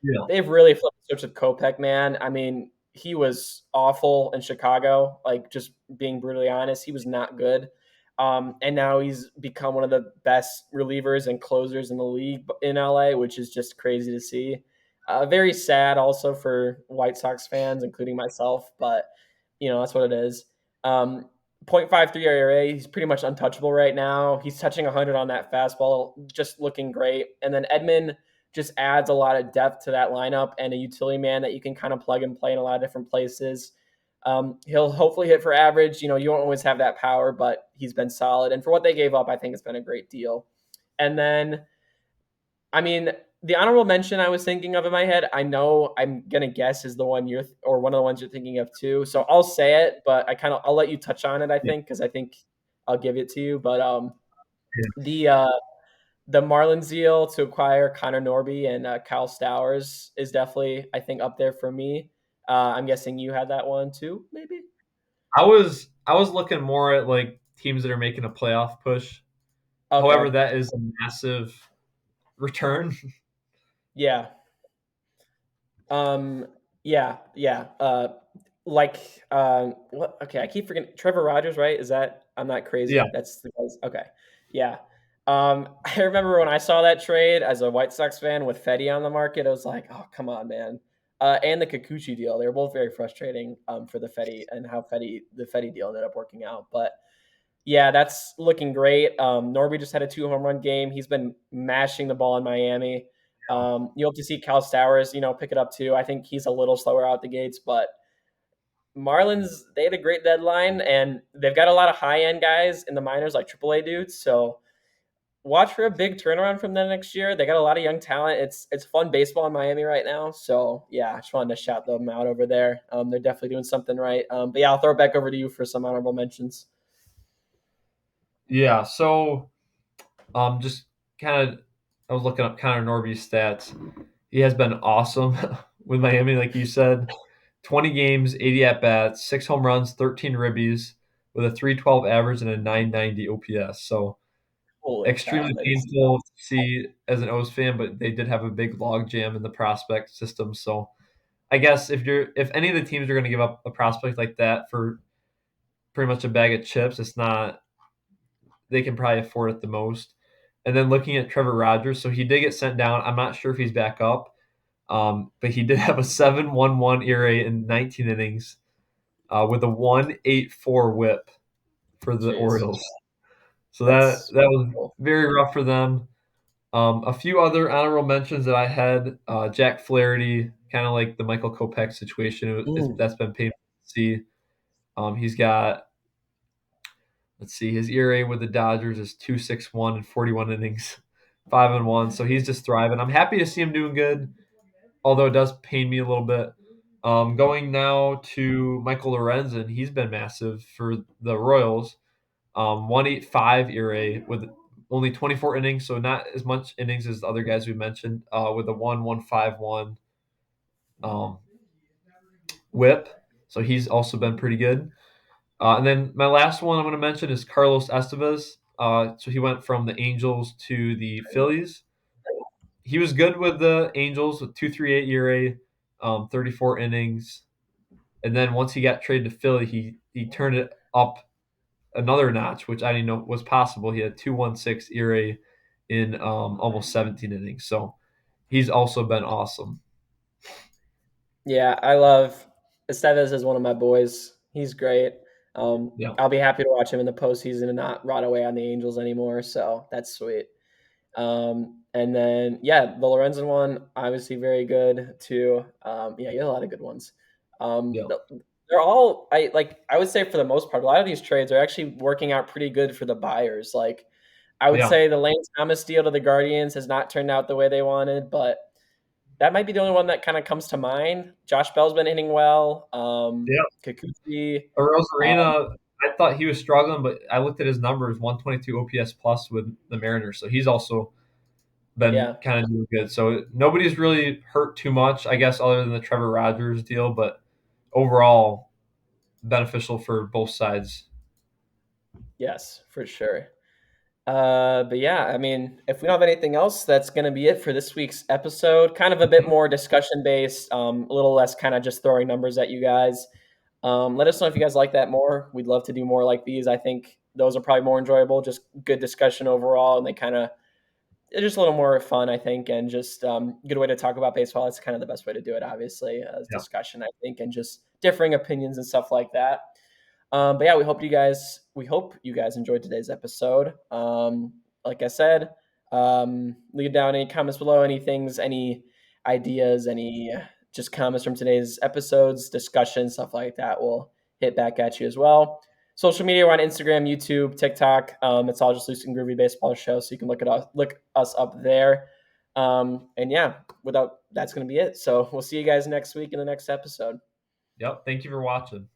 yeah. They've really flipped the switch with Kopech, man. I mean, he was awful in Chicago. Like, just being brutally honest, he was not good. And now he's become one of the best relievers and closers in the league in LA, which is just crazy to see. Very sad also for White Sox fans, including myself, but that's what it is. Um, 0.53 ERA, he's pretty much untouchable right now. He's touching 100 on that fastball, just looking great. And then Edman just adds a lot of depth to that lineup and a utility man that you can kind of plug and play in a lot of different places. He'll hopefully hit for average. You won't always have that power, but he's been solid. And for what they gave up, I think it's been a great deal. And then, I mean, the honorable mention I was thinking of in my head, I know I'm gonna guess is the one or one of the ones you're thinking of too. So I'll say it, but I'll let you touch on it. I Yeah, think because I think I'll give it to you. But yeah. the uh, the Marlins deal to acquire Connor Norby and Kyle Stowers is definitely, I think, up there for me. I'm guessing you had that one too, maybe. I was looking more at like teams that are making a playoff push. However, Okay. that is a massive return. Yeah. Um, yeah, yeah. Like, what? Okay, I keep forgetting. Trevor Rogers, right? Is that? I'm not Yeah, crazy. That's the guy's. Okay, yeah. I remember when I saw that trade as a White Sox fan with Fetty on the market. I was like, oh, come on, man. And the Kikuchi deal, they were both very frustrating. For the Fetty and how the Fetty deal ended up working out, but yeah, that's looking great. Norby just had a 2 home run game. He's been mashing the ball in Miami. You hope to see Cal Stowers, pick it up too. I think he's a little slower out the gates, but Marlins, they had a great deadline and they've got a lot of high end guys in the minors, like AAA dudes. So watch for a big turnaround from them next year. They got a lot of young talent. It's fun baseball in Miami right now. So yeah, I just wanted to shout them out over there. They're definitely doing something right. But yeah, I'll throw it back over to you for some honorable mentions. yeah. So, just kind of, I was looking up Connor Norby's stats. He has been awesome with Miami, like you said. 20 games, 80 at bats, 6 home runs, 13 ribbies, with a 312 average and a 990 OPS. So Holy cow, extremely that's painful to see as an O's fan, but they did have a big log jam in the prospect system. So I guess if any of the teams are going to give up a prospect like that for pretty much a bag of chips, it's not, they can probably afford it the most. And then looking at Trevor Rogers, so he did get sent down. I'm not sure if he's back up. But he did have a 7.11 ERA in 19 innings with a 1.84 WHIP for the Jeez, Orioles. So that that's that was cool. very rough for them. A few other honorable mentions that I had: Jack Flaherty, kind of like the Michael Kopech situation. Mm. That's been painful to see. He's got, let's see, his ERA with the Dodgers is 2.61 in 41 innings, 5-1. So he's just thriving. I'm happy to see him doing good, although it does pain me a little bit. Going now to Michael Lorenzen, he's been massive for the Royals. 1.85 ERA with only 24 innings, so not as much innings as the other guys we mentioned. With a 1.151 um, WHIP, so he's also been pretty good. And then my last one I'm going to mention is Carlos Estevez. So he went from the Angels to the Phillies. He was good with the Angels with 2.38 ERA, 34 innings, and then once he got traded to Philly, he turned it up another notch, which I didn't know was possible. He had 2.16 ERA in almost 17 innings, so he's also been awesome. Yeah, I love Estevez is one of my boys. He's great. Yeah, I'll be happy to watch him in the postseason and not rot away on the Angels anymore. So that's sweet. And then yeah, the Lorenzen one obviously very good too. Yeah, you had a lot of good ones. yeah, They're all I would say for the most part, a lot of these trades are actually working out pretty good for the buyers. Like I would yeah, say the Lane Thomas deal to the Guardians has not turned out the way they wanted, but that might be the only one that kind of comes to mind. Josh Bell's been hitting well. yeah. Kikuchi, um, Rosarina, I thought he was struggling, but I looked at his numbers: 122 OPS plus with the Mariners, so he's also been yeah, kind of doing good. So nobody's really hurt too much, I guess, other than the Trevor Rogers deal. But overall, beneficial for both sides. yes, for sure. But yeah, I mean, if we don't have anything else, that's going to be it for this week's episode. Kind of a bit more discussion based, a little less kind of just throwing numbers at you guys. Let us know if you guys like that more. We'd love to do more like these. I think those are probably more enjoyable, just good discussion overall, and they kind of it's just a little more fun, I think, and just good way to talk about baseball. It's kind of the best way to do it, obviously, as Yeah. discussion, I think, and just differing opinions and stuff like that. But yeah, we hope you guys enjoyed today's episode. Like I said, leave down any comments below, any things, any ideas, any just comments from today's episodes, discussion, stuff like that. We'll hit back at you as well. Social media, we're on Instagram, YouTube, TikTok. It's all just Loose and Groovy Baseball Show, so you can look us up there. And yeah, without that's going to be it. So we'll see you guys next week in the next episode. Yep. Thank you for watching.